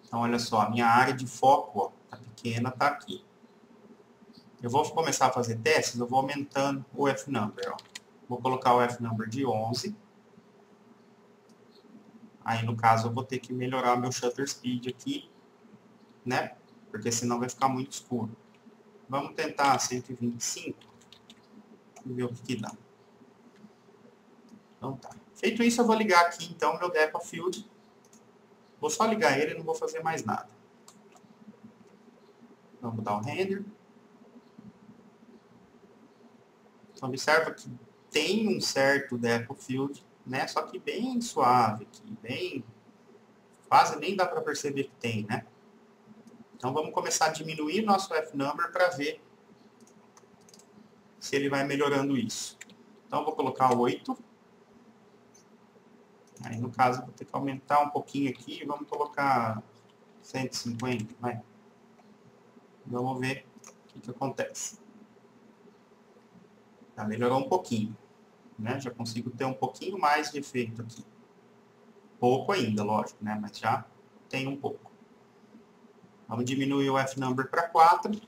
Então, olha só, a minha área de foco, ó, tá pequena, tá aqui. Eu vou começar a fazer testes, eu vou aumentando o F-number, ó. Vou colocar o F-number de 11. Aí, no caso, eu vou ter que melhorar meu shutter speed aqui, né? Porque senão vai ficar muito escuro. Vamos tentar 125 e ver o que dá. Então tá. Feito isso, eu vou ligar aqui, então, meu Depth of Field. Vou só ligar ele e não vou fazer mais nada. Vamos dar o render. Então, observa que tem um certo Depth of Field, né? Só que bem suave aqui, bem... Quase nem dá para perceber que tem, né? Então, vamos começar a diminuir nosso F-number para ver se ele vai melhorando isso. Então, vou colocar 8. Aí, no caso, vou ter que aumentar um pouquinho aqui. Vamos colocar 150, vai. Vamos ver o que acontece. Já melhorou um pouquinho, né? Já consigo ter um pouquinho mais de efeito aqui. Pouco ainda, lógico, né? Mas já tem um pouco. Vamos diminuir o F-number para 4.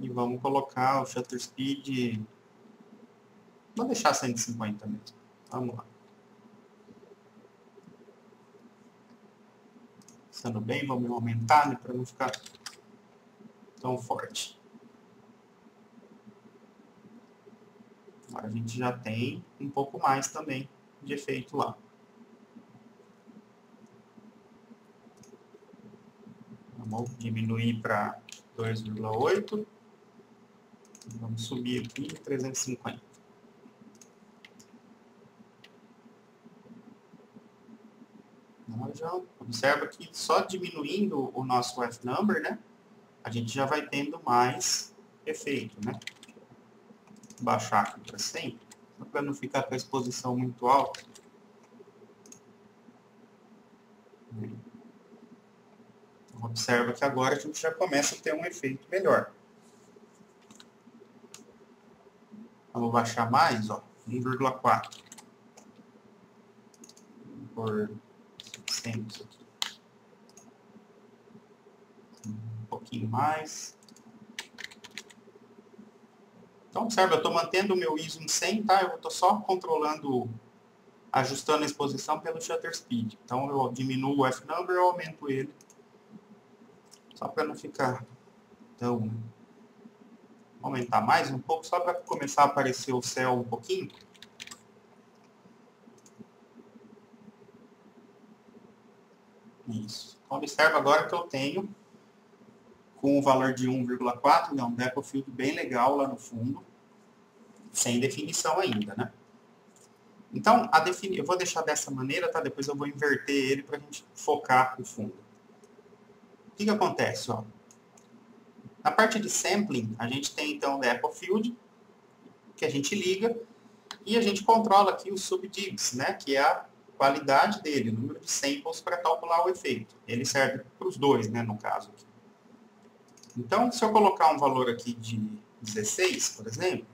E vamos colocar o shutter speed... Vou deixar 150 mesmo. Vamos lá. Pensando bem, vamos aumentar, né, para não ficar tão forte. Agora a gente já tem um pouco mais também de efeito lá. Vamos diminuir para 2,8. Vamos subir aqui em 350. Já observa que só diminuindo o nosso F-number, né, a gente já vai tendo mais efeito, né? Vou baixar aqui para 100, para não ficar com a exposição muito alta. Então, observa que agora a gente já começa a ter um efeito melhor. Vamos baixar mais, ó, 1,4. Por 100 isso aqui. Um pouquinho mais. Então, observa, eu estou mantendo o meu ISO em 100, tá? Eu estou só controlando, ajustando a exposição pelo shutter speed. Então, eu diminuo o F-number, eu aumento ele. Só para não ficar tão... Vou aumentar mais um pouco, só para começar a aparecer o céu um pouquinho. Isso. Então, observa agora que eu tenho, com o valor de 1,4, né, um Depth of Field bem legal lá no fundo. sem definição ainda, né? Então, eu vou deixar dessa maneira, tá? Depois eu vou inverter ele para a gente focar o fundo. O que acontece, ó? Na parte de sampling, a gente tem então o Depth of Field, que a gente liga, e a gente controla aqui o subdivs, né? Que é a qualidade dele, o número de samples para calcular o efeito. Ele serve para os dois, né? No caso aqui. Então, se eu colocar um valor aqui de 16, por exemplo,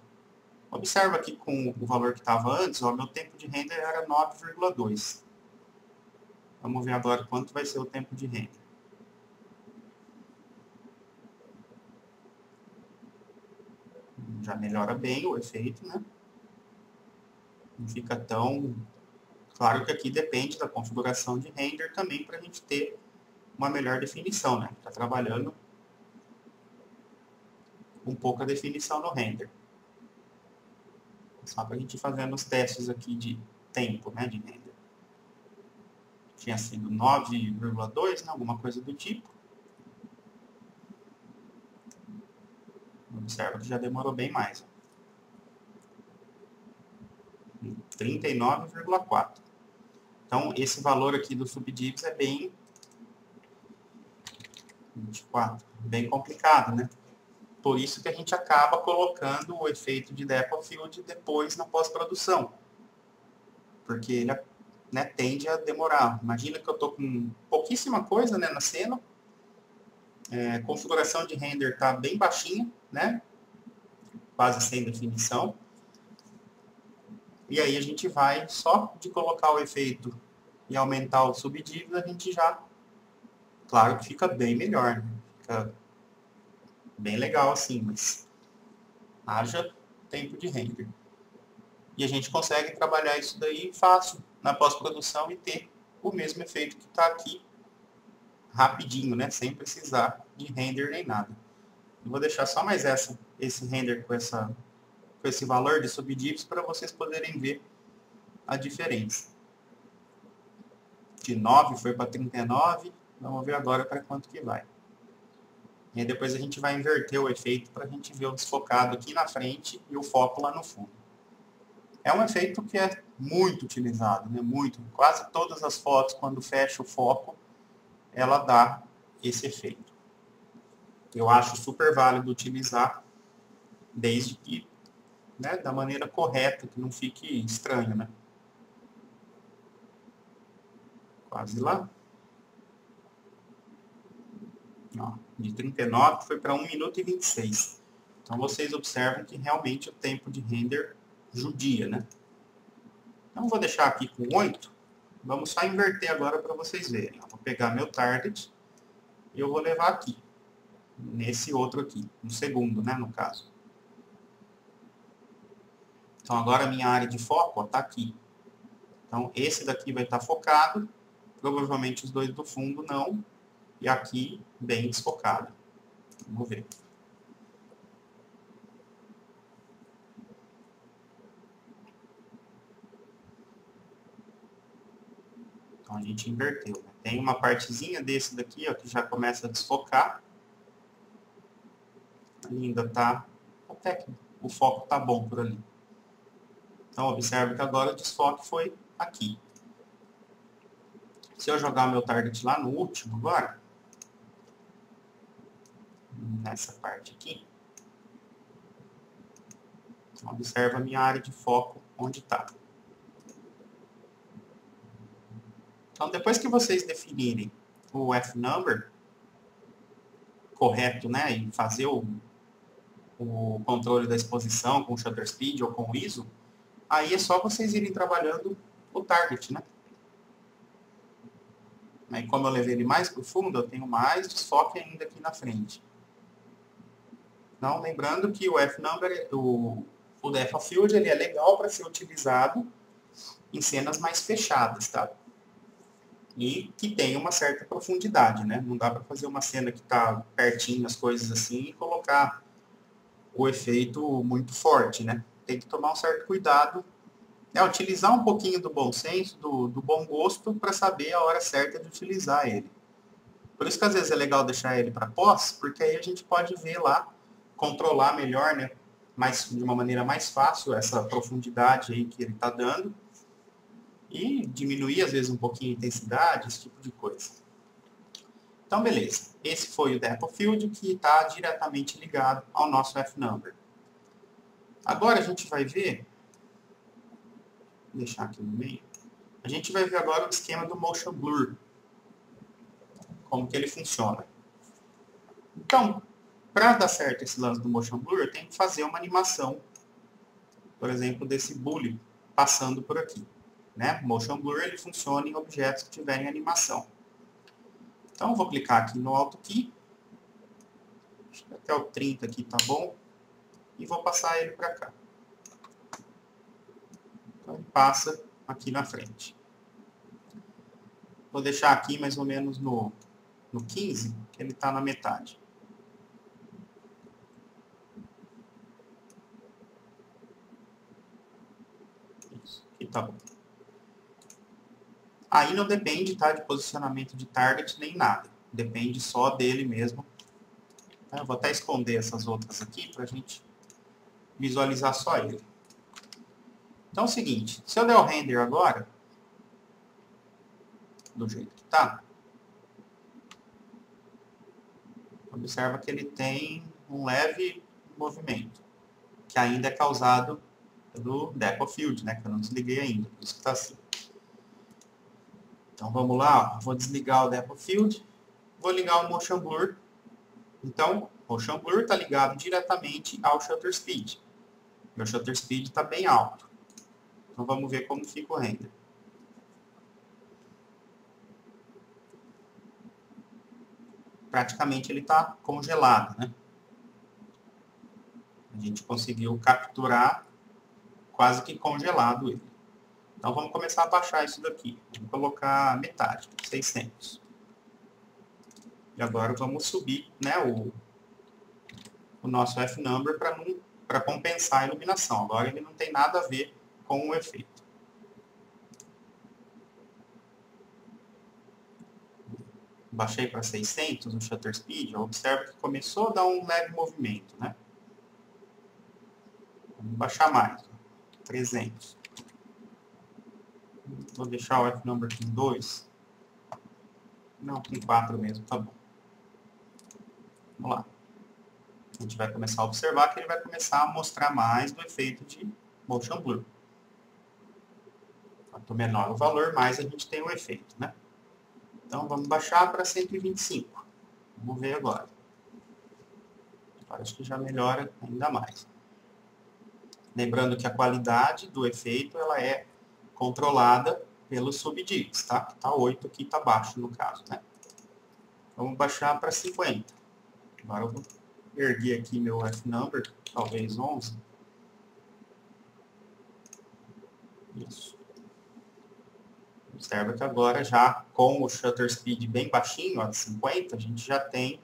observa aqui com o valor que estava antes, o meu tempo de render era 9,2. Vamos ver agora quanto vai ser o tempo de render. Já melhora bem o efeito, né? Não fica tão... Claro que aqui depende da configuração de render também para a gente ter uma melhor definição, né? Está trabalhando com pouca definição no render. Só para a gente ir fazendo os testes aqui de tempo, né, de render. Tinha sido 9,2, né, alguma coisa do tipo. Observa que já demorou bem mais. 39,4. Então, esse valor aqui do subdivs é bem... 24. Bem complicado, né? Por isso que a gente acaba colocando o efeito de Depth of Field depois na pós-produção. Porque ele, né, tende a demorar. Imagina que eu estou com pouquíssima coisa, né, na cena. A configuração de render está bem baixinha, né? Quase sem definição. E aí a gente vai, só de colocar o efeito e aumentar o subdivs, a gente já... Claro que fica bem melhor, né? Fica bem legal assim, mas haja tempo de render. E a gente consegue trabalhar isso daí fácil na pós-produção e ter o mesmo efeito que está aqui rapidinho, né? Sem precisar de render nem nada. Eu vou deixar só mais esse render com esse valor de subdivs para vocês poderem ver a diferença. De 9 foi para 39, vamos ver agora para quanto que vai. E aí depois a gente vai inverter o efeito para a gente ver o desfocado aqui na frente e o foco lá no fundo. É um efeito que é muito utilizado, né? Muito. Quase todas as fotos, quando fecha o foco, ela dá esse efeito. Eu acho super válido utilizar, desde que, né, da maneira correta, que não fique estranho, né? Quase lá. Ó, de 39 foi para 1 minuto e 26. Então vocês observam que realmente o tempo de render judia, né? Então vou deixar aqui com 8. Vamos só inverter agora para vocês verem. Vou pegar meu target e eu vou levar aqui. Nesse outro aqui. No segundo, né? No caso. Então agora a minha área de foco está aqui. Então esse daqui vai estar focado. Provavelmente os dois do fundo não. E aqui bem desfocado. Vamos ver. Então a gente inverteu, né? Tem uma partezinha desse daqui, ó, que já começa a desfocar. Ali ainda tá, até que o foco tá bom por ali. Então observe que agora o desfoque foi aqui. Se eu jogar meu target lá no último agora, nessa parte aqui, observa a minha área de foco onde está. Então, depois que vocês definirem o F-number correto, né, e fazer o controle da exposição com o shutter speed ou com o ISO, aí é só vocês irem trabalhando o target, né? Aí, como eu levei ele mais para o fundo, eu tenho mais desfoque ainda aqui na frente. Então, lembrando que o F-number, o Depth of Field, ele é legal para ser utilizado em cenas mais fechadas, tá? E que tem uma certa profundidade, né? Não dá para fazer uma cena que está pertinho, as coisas assim, e colocar o efeito muito forte, né? Tem que tomar um certo cuidado, né? Utilizar um pouquinho do bom senso, do bom gosto, para saber a hora certa de utilizar ele. Por isso que às vezes é legal deixar ele para pós, porque aí a gente pode ver lá, controlar melhor, né? de uma maneira mais fácil essa profundidade aí que ele está dando e diminuir às vezes um pouquinho a intensidade, esse tipo de coisa. Então, beleza. Esse foi o depth of field que está diretamente ligado ao nosso F-number. Agora a gente vai ver, vou deixar aqui no meio, a gente vai ver agora o esquema do motion blur, como que ele funciona. Então, para dar certo esse lance do motion blur, eu tenho que fazer uma animação, por exemplo, desse bully passando por aqui. Né? O motion blur ele funciona em objetos que tiverem animação. Então, eu vou clicar aqui no Alt Key, acho que até o 30 aqui tá bom, e vou passar ele para cá. Então, ele passa aqui na frente. Vou deixar aqui mais ou menos no 15, que ele está na metade. Isso, aqui tá bom. Aí não depende, tá, de posicionamento de target nem nada. Depende só dele mesmo. Eu vou até esconder essas outras aqui para a gente visualizar só ele. Então é o seguinte, se eu der o render agora, do jeito que tá, observa que ele tem um leve movimento, que ainda é causado pelo depth of field, né, que eu não desliguei ainda, por isso que está assim. Então vamos lá, ó, vou desligar o depth of field, vou ligar o motion blur. Então, o motion blur está ligado diretamente ao shutter speed. Meu shutter speed está bem alto. Então vamos ver como fica o render. Praticamente ele está congelado, né? A gente conseguiu capturar quase que congelado ele. Então vamos começar a baixar isso daqui. Vamos colocar metade, 600. E agora vamos subir, né, o nosso F-number para compensar a iluminação. Agora ele não tem nada a ver com o efeito. Baixei para 600 o shutter speed, observa que começou a dar um leve movimento, né? Vamos baixar mais, 300. Vou deixar o F-number com 2. Não, com 4 mesmo, tá bom. Vamos lá. A gente vai começar a observar que ele vai começar a mostrar mais do efeito de motion blur. Quanto menor o valor, mais a gente tem o efeito, né? Então vamos baixar para 125. Vamos ver agora. Agora acho que já melhora ainda mais. Lembrando que a qualidade do efeito ela é controlada pelos subdigs, tá? Tá 8 aqui, tá baixo no caso, né? Vamos baixar para 50. Agora eu vou erguer aqui meu F-number, talvez 11. Isso. Observa que agora já com o shutter speed bem baixinho, ó, de 50, a gente já tem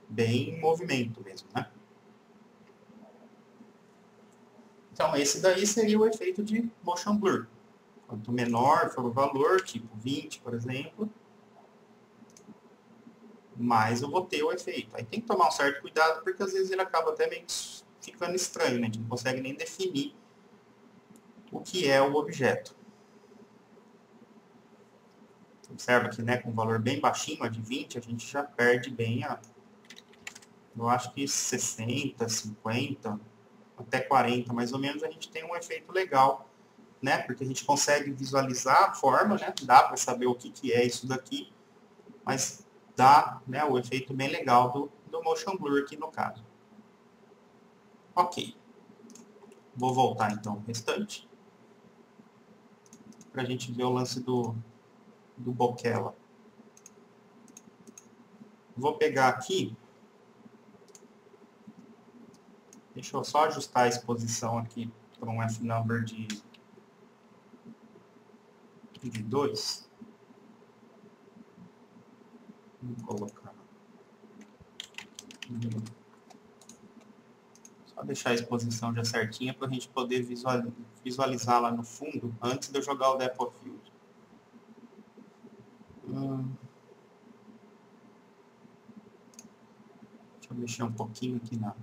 bem movimento mesmo, né? Então esse daí seria o efeito de motion blur. Quanto menor for o valor, tipo 20, por exemplo, mais eu vou ter o efeito. Aí tem que tomar um certo cuidado, porque às vezes ele acaba até meio ficando estranho, né? A gente não consegue nem definir o que é o objeto. Observa que, né, com um valor bem baixinho, a de 20, a gente já perde bem eu acho que 60, 50, até 40, mais ou menos, a gente tem um efeito legal, né? Porque a gente consegue visualizar a forma, né? Dá para saber o que é isso daqui, mas dá, né, o efeito bem legal do motion blur aqui no caso. Ok. Vou voltar então o restante para a gente ver o lance do bokeh. Vou pegar aqui, deixa eu só ajustar a exposição aqui para um F-number de 2. Vou colocar. Só deixar a exposição já certinha para a gente poder visualizar lá no fundo antes de eu jogar o depth of field. Deixa eu mexer um pouquinho aqui na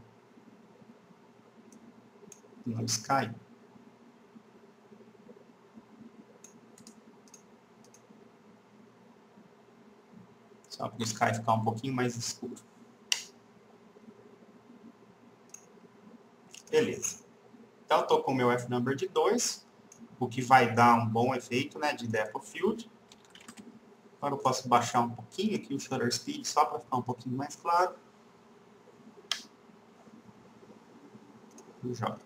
no Sky. Só para o Sky ficar um pouquinho mais escuro. Beleza. Então, estou com o meu F-number de 2, o que vai dar um bom efeito, né, de depth of field. Agora eu posso baixar um pouquinho aqui o shutter speed, só para ficar um pouquinho mais claro. E joga.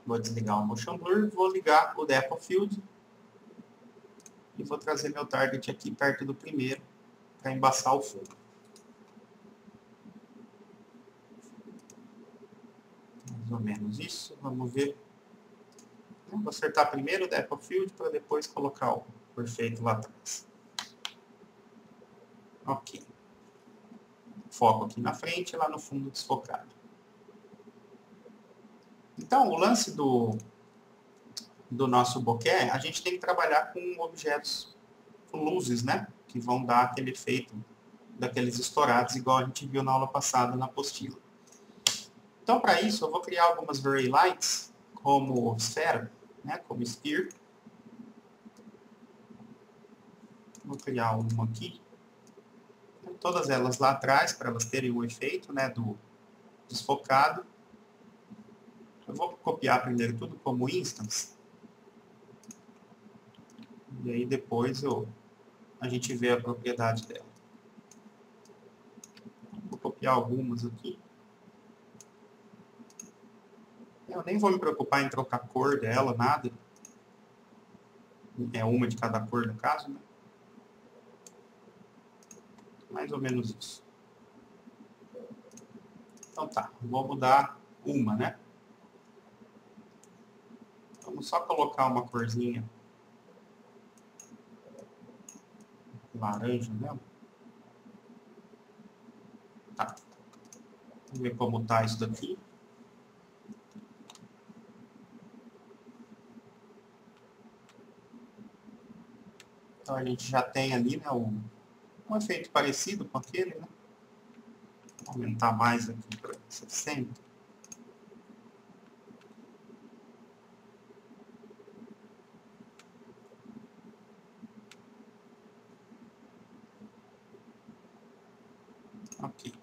Vou desligar o Motion Blur, vou ligar o Depth of Field e vou trazer meu target aqui perto do primeiro para embaçar o fundo. Mais ou menos isso. Vamos ver. Vou acertar primeiro o Depth of Field para depois colocar o perfeito lá atrás. Ok. Foco aqui na frente e lá no fundo desfocado. Então, o lance do nosso bokeh, a gente tem que trabalhar com objetos, com luzes, né? Que vão dar aquele efeito daqueles estourados, igual a gente viu na aula passada na apostila. Então, para isso, eu vou criar algumas Very Lights, como esfera, né? Como Sphere. Vou criar uma aqui. Todas elas lá atrás, para elas terem o efeito, né, do desfocado. Eu vou copiar primeiro tudo como instance. E aí depois a gente vê a propriedade dela. Vou copiar algumas aqui. Eu nem vou me preocupar em trocar a cor dela, nada. É uma de cada cor no caso, né? Mais ou menos isso. Então tá, vou mudar uma, né? Vamos só colocar uma corzinha laranja mesmo. Tá. Vamos ver como tá isso daqui. Então a gente já tem ali, né, um efeito parecido com aquele, né? Vou aumentar mais aqui para 60. Ok.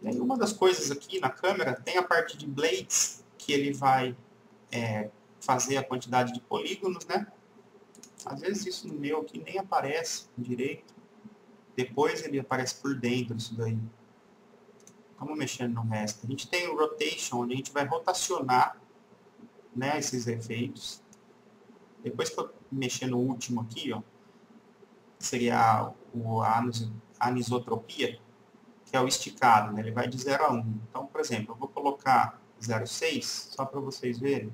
E aí uma das coisas aqui na câmera tem a parte de blades, que ele vai fazer a quantidade de polígonos, né? Às vezes isso no meu aqui nem aparece direito. Depois ele aparece por dentro, isso daí. Vamos mexendo no resto. A gente tem o rotation, onde a gente vai rotacionar, né, esses efeitos. Depois que eu mexer no último aqui, ó, que seria a anisotropia, que é o esticado, né? Ele vai de 0 a 1. Então, por exemplo, eu vou colocar 0,6, só para vocês verem,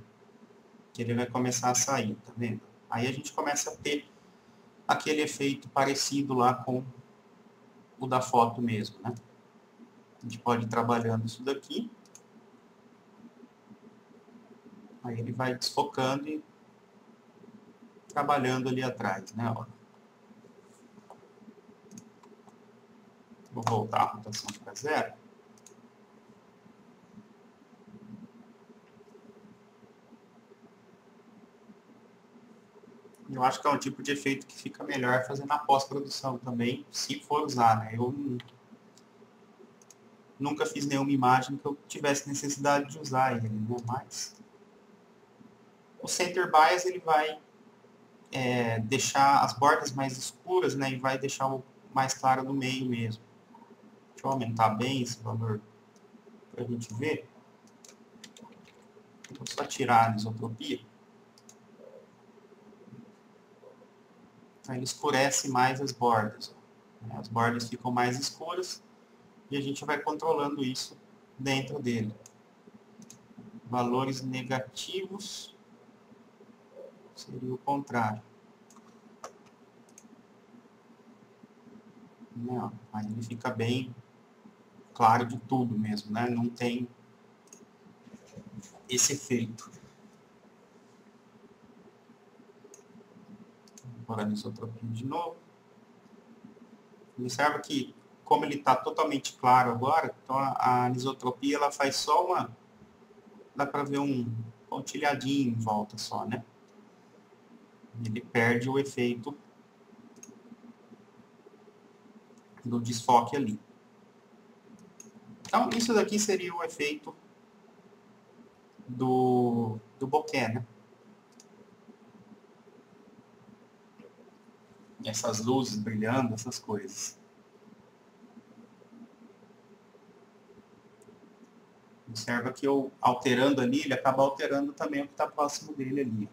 que ele vai começar a sair, tá vendo? Aí a gente começa a ter aquele efeito parecido lá com o da foto mesmo, né? A gente pode ir trabalhando isso daqui. Aí ele vai desfocando e trabalhando ali atrás, né? Ó. Vou voltar a rotação para 0. Eu acho que é um tipo de efeito que fica melhor fazer na pós-produção também, se for usar, né? Eu nunca fiz nenhuma imagem que eu tivesse necessidade de usar ele, né? Mas o center bias ele vai deixar as bordas mais escuras, né? E vai deixar o mais claro no meio mesmo. Deixa eu aumentar bem esse valor para a gente ver. Vou só tirar a anisotropia. Aí ele escurece mais as bordas. Ó. As bordas ficam mais escuras e a gente vai controlando isso dentro dele. Valores negativos seria o contrário. Não, aí ele fica bem claro de tudo mesmo, né? Não tem esse efeito. Vou anisotropia de novo. Observa que como ele está totalmente claro agora, então a anisotropia ela faz só uma... Dá para ver um pontilhadinho em volta só, né? Ele perde o efeito do desfoque ali. Então, isso daqui seria o efeito do bokeh, né? Essas luzes brilhando, essas coisas. Observa que eu, alterando ali, ele acaba alterando também o que está próximo dele ali.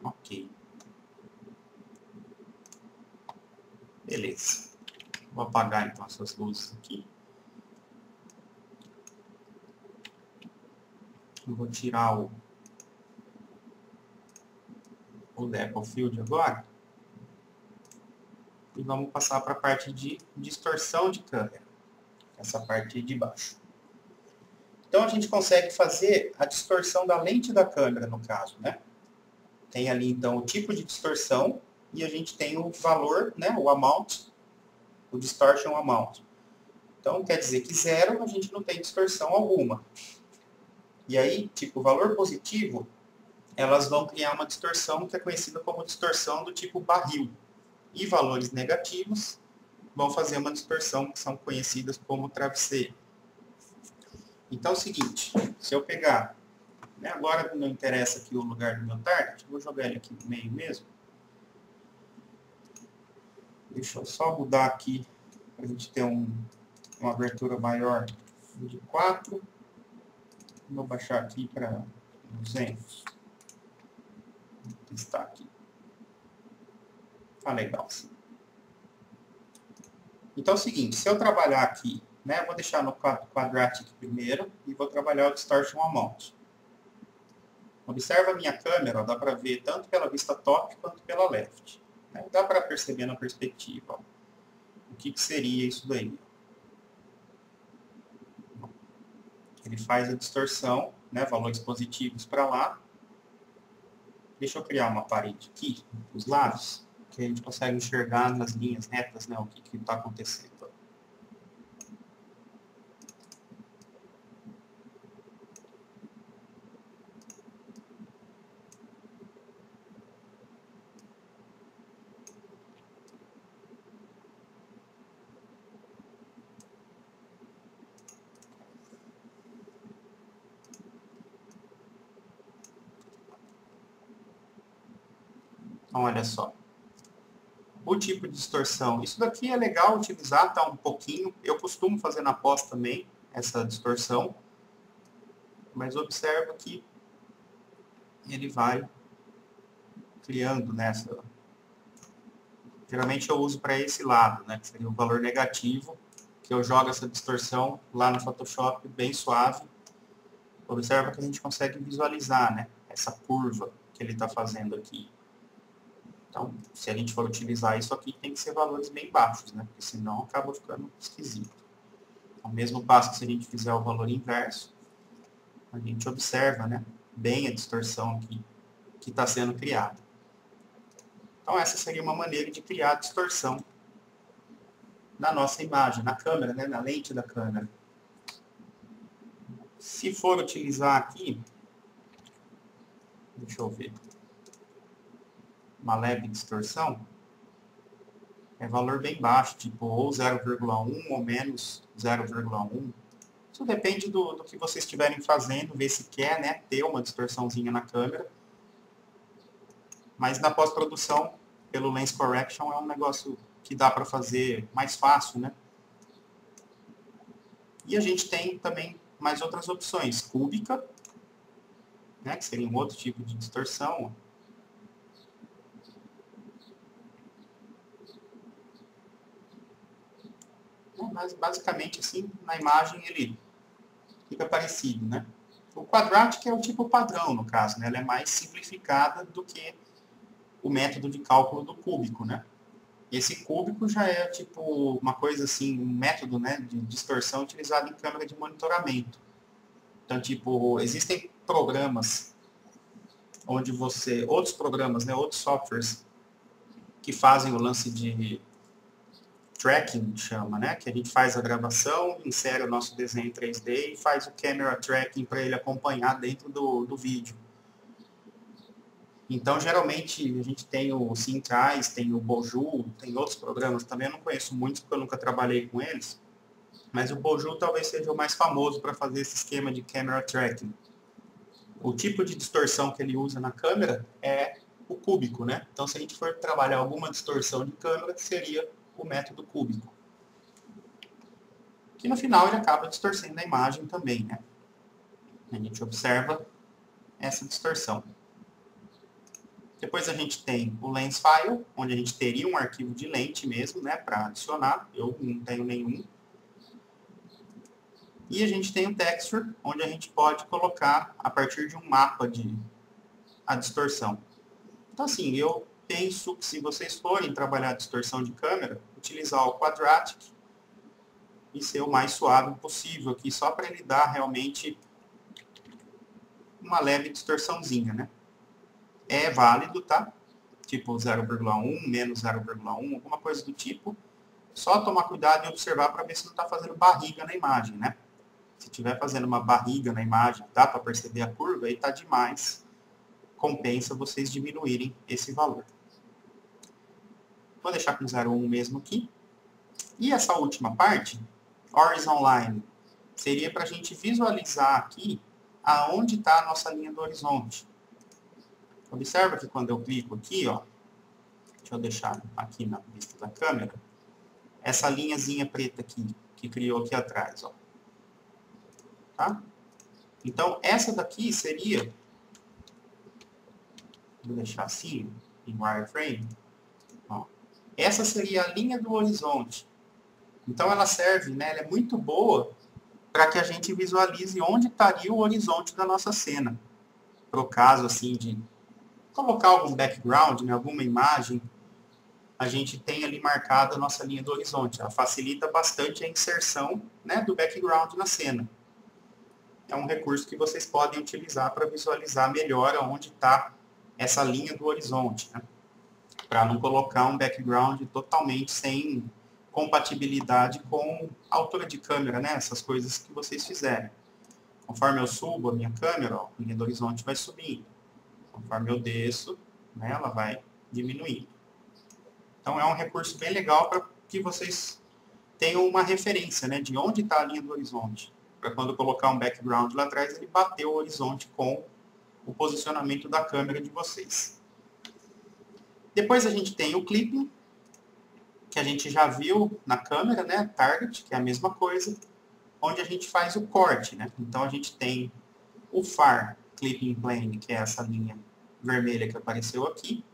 Ok. Beleza. Vou apagar então essas luzes aqui. Eu vou tirar o depth field agora. E vamos passar para a parte de distorção de câmera. Essa parte de baixo. Então a gente consegue fazer a distorção da lente da câmera, no caso, né? Tem ali então o tipo de distorção e a gente tem o valor, né? O amount, o distortion amount. Então quer dizer que 0 a gente não tem distorção alguma. E aí, tipo, o valor positivo, elas vão criar uma distorção que é conhecida como distorção do tipo barril. E valores negativos vão fazer uma distorção que são conhecidas como travesseiro. Então é o seguinte, se eu pegar, né, agora não interessa aqui o lugar do meu target, vou jogar ele aqui no meio mesmo. Deixa eu só mudar aqui para a gente ter uma abertura maior de 4. Vou baixar aqui para 200. Vou testar aqui. Tá legal. Então é o seguinte, se eu trabalhar aqui, né, eu vou deixar no quadratic primeiro e vou trabalhar o distortion amount. Observa a minha câmera, ó, dá para ver tanto pela vista top quanto pela left. Né? Dá para perceber na perspectiva. Ó. O que seria isso daí? Ele faz a distorção, né, valores positivos para lá. Deixa eu criar uma parede aqui, dos lados, que a gente consegue enxergar nas linhas retas, né, o que está acontecendo. Então, olha só. O tipo de distorção. Isso daqui é legal utilizar, tá um pouquinho. Eu costumo fazer na pós também, essa distorção. Mas observa que ele vai criando nessa... Geralmente eu uso para esse lado, né? Que seria o valor negativo, que eu jogo essa distorsão lá no Photoshop, bem suave. Observa que a gente consegue visualizar, né? Essa curva que ele está fazendo aqui. Então, se a gente for utilizar isso aqui, tem que ser valores bem baixos, né? Porque senão acaba ficando esquisito. Ao mesmo passo que se a gente fizer o valor inverso, a gente observa, né, bem a distorção que está sendo criada. Então, essa seria uma maneira de criar a distorção na nossa imagem, na câmera, né, na lente da câmera. Se for utilizar aqui, deixa eu ver, uma leve distorção, é valor bem baixo, tipo ou 0,1 ou menos 0,1. Isso depende do que vocês estiverem fazendo, ver se quer, né, ter uma distorçãozinha na câmera. Mas na pós-produção, pelo Lens Correction, é um negócio que dá para fazer mais fácil, né? E a gente tem também mais outras opções. Cúbica, né, que seria um outro tipo de distorção. Mas basicamente, assim, na imagem ele fica parecido, né? O quadratic é o tipo padrão, no caso, né? Ela é mais simplificada do que o método de cálculo do cúbico, né? Esse cúbico já é tipo uma coisa assim, um método, né, de distorção utilizado em câmera de monitoramento. Então, tipo, existem programas onde outros programas, né, outros softwares que fazem o lance de tracking, chama, né, que a gente faz a gravação, insere o nosso desenho em 3D e faz o camera tracking para ele acompanhar dentro do vídeo. Então, geralmente, a gente tem o Cintrais, tem o Boju, tem outros programas também, eu não conheço muitos porque eu nunca trabalhei com eles, mas o Boju talvez seja o mais famoso para fazer esse esquema de camera tracking. O tipo de distorção que ele usa na câmera é o cúbico, né? Então, se a gente for trabalhar alguma distorção de câmera, seria o método cúbico. Que no final ele acaba distorcendo a imagem também, né? A gente observa essa distorção. Depois a gente tem o lens file, onde a gente teria um arquivo de lente mesmo, né, para adicionar. Eu não tenho nenhum. E a gente tem o texture, onde a gente pode colocar a partir de um mapa a distorção. Então, assim, eu penso que se vocês forem trabalhar a distorção de câmera, utilizar o Quadratic e ser o mais suave possível aqui, só para ele dar realmente uma leve distorçãozinha, né? É válido, tá? Tipo 0,1, menos 0,1, alguma coisa do tipo. Só tomar cuidado e observar para ver se não está fazendo barriga na imagem, né? Se estiver fazendo uma barriga na imagem, dá para perceber a curva, aí está demais. Compensa vocês diminuírem esse valor. Vou deixar com 0,1 mesmo aqui. E essa última parte, Horizon Line, seria para a gente visualizar aqui aonde está a nossa linha do horizonte. Observa que quando eu clico aqui, ó, deixa eu deixar aqui na vista da câmera, essa linhazinha preta aqui, que criou aqui atrás, ó. Tá? Então, essa daqui seria, vou deixar assim, em wireframe, ó, essa seria a linha do horizonte. Então, ela serve, né, ela é muito boa para que a gente visualize onde estaria o horizonte da nossa cena. Para o caso, assim, de colocar algum background, né, alguma imagem, a gente tem ali marcada a nossa linha do horizonte. Ela facilita bastante a inserção, né, do background na cena. É um recurso que vocês podem utilizar para visualizar melhor onde está essa linha do horizonte, né? Para não colocar um background totalmente sem compatibilidade com a altura de câmera, né? Essas coisas que vocês fizerem. Conforme eu subo a minha câmera, ó, a linha do horizonte vai subindo. Conforme eu desço, né, ela vai diminuindo. Então, é um recurso bem legal para que vocês tenham uma referência, né, de onde está a linha do horizonte. Para quando colocar um background lá atrás, ele bater o horizonte com o posicionamento da câmera de vocês. Depois a gente tem o clipping, que a gente já viu na câmera, né, target, que é a mesma coisa, onde a gente faz o corte, né. Então, a gente tem o far clipping plane, que é essa linha vermelha que apareceu aqui,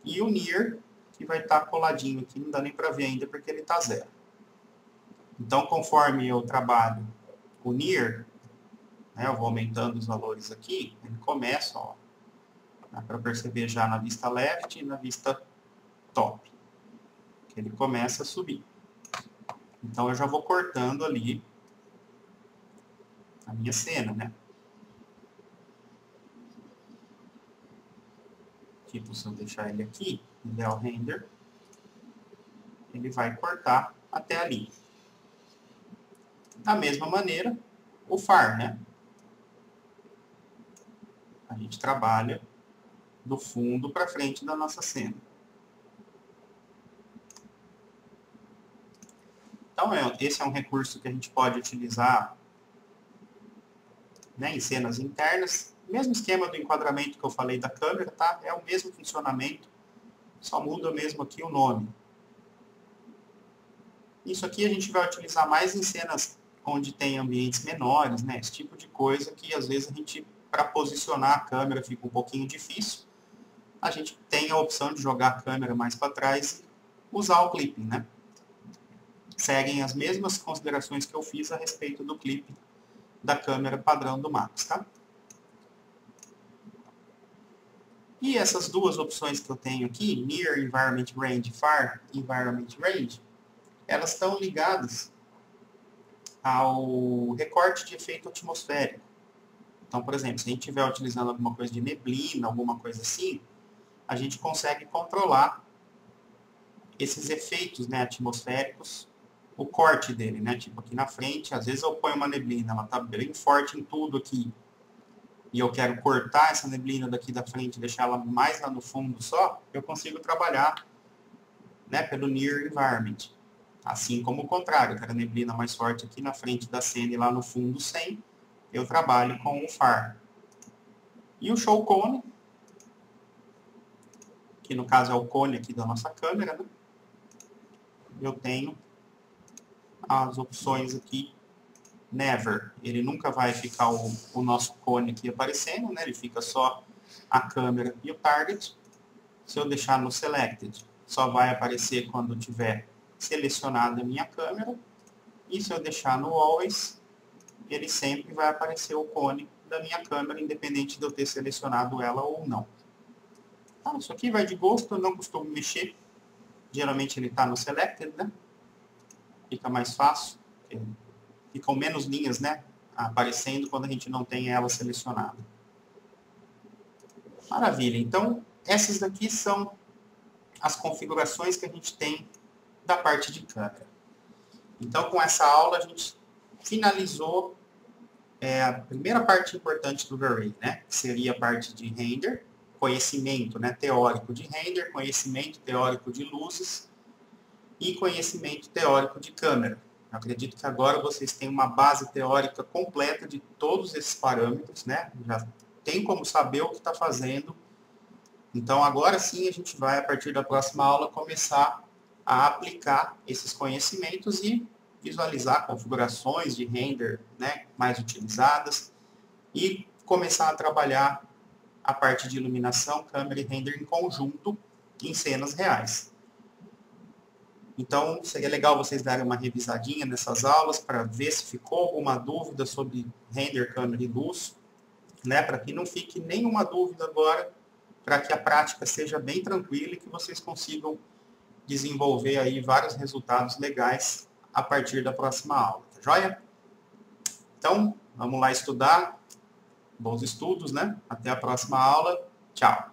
e o near, que vai estar coladinho aqui, não dá nem para ver ainda porque ele está 0. Então, conforme eu trabalho o near, né, eu vou aumentando os valores aqui, ele começa, ó, dá para perceber já na vista left e na vista top, que ele começa a subir. Então, eu já vou cortando ali a minha cena, né? Tipo, se eu deixar ele aqui, der o render, ele vai cortar até ali. Da mesma maneira, o far, né? A gente trabalha do fundo para frente da nossa cena. Então, esse é um recurso que a gente pode utilizar, né, em cenas internas. Mesmo esquema do enquadramento que eu falei da câmera, tá? É o mesmo funcionamento, só muda mesmo aqui o nome. Isso aqui a gente vai utilizar mais em cenas onde tem ambientes menores, né? Esse tipo de coisa que às vezes a gente, para posicionar a câmera, fica um pouquinho difícil. A gente tem a opção de jogar a câmera mais para trás e usar o clipping, né? Seguem as mesmas considerações que eu fiz a respeito do clipping da câmera padrão do Max, tá? E essas duas opções que eu tenho aqui, Near Environment Range, Far Environment Range, elas estão ligadas ao recorte de efeito atmosférico. Então, por exemplo, se a gente estiver utilizando alguma coisa de neblina, alguma coisa assim, a gente consegue controlar esses efeitos, né, atmosféricos, o corte dele, né? Tipo aqui na frente, às vezes eu ponho uma neblina, ela tá bem forte em tudo aqui, e eu quero cortar essa neblina daqui da frente, deixar ela mais lá no fundo só, eu consigo trabalhar, né, pelo Near Environment. Assim como o contrário, eu quero a neblina mais forte aqui na frente da cena e lá no fundo sem, eu trabalho com o FAR. E o Show Cone, que no caso é o cone aqui da nossa câmera, né? Eu tenho as opções aqui, Never. Ele nunca vai ficar o nosso cone aqui aparecendo, né? Ele fica só a câmera e o target. Se eu deixar no Selected, só vai aparecer quando tiver selecionado a minha câmera. E se eu deixar no Always, ele sempre vai aparecer o cone da minha câmera, independente de eu ter selecionado ela ou não. Então, isso aqui vai de gosto, eu não costumo mexer. Geralmente ele está no Selected, né? Fica mais fácil. Ficam menos linhas, né, aparecendo quando a gente não tem ela selecionada. Maravilha. Então, essas daqui são as configurações que a gente tem da parte de câmera. Então, com essa aula, a gente finalizou a primeira parte importante do V-Ray, né, que seria a parte de render, conhecimento, né, teórico de render, conhecimento teórico de luzes e conhecimento teórico de câmera. Eu acredito que agora vocês têm uma base teórica completa de todos esses parâmetros, né? Já tem como saber o que está fazendo. Então, agora sim, a gente vai, a partir da próxima aula, começar a aplicar esses conhecimentos e visualizar configurações de render, né, mais utilizadas e começar a trabalhar a parte de iluminação, câmera e render em conjunto em cenas reais. Então, seria legal vocês darem uma revisadinha nessas aulas para ver se ficou alguma dúvida sobre render, câmera e luz, né? Para que não fique nenhuma dúvida agora, para que a prática seja bem tranquila e que vocês consigam desenvolver aí vários resultados legais a partir da próxima aula, tá joia? Então, vamos lá estudar. Bons estudos, né? Até a próxima aula. Tchau!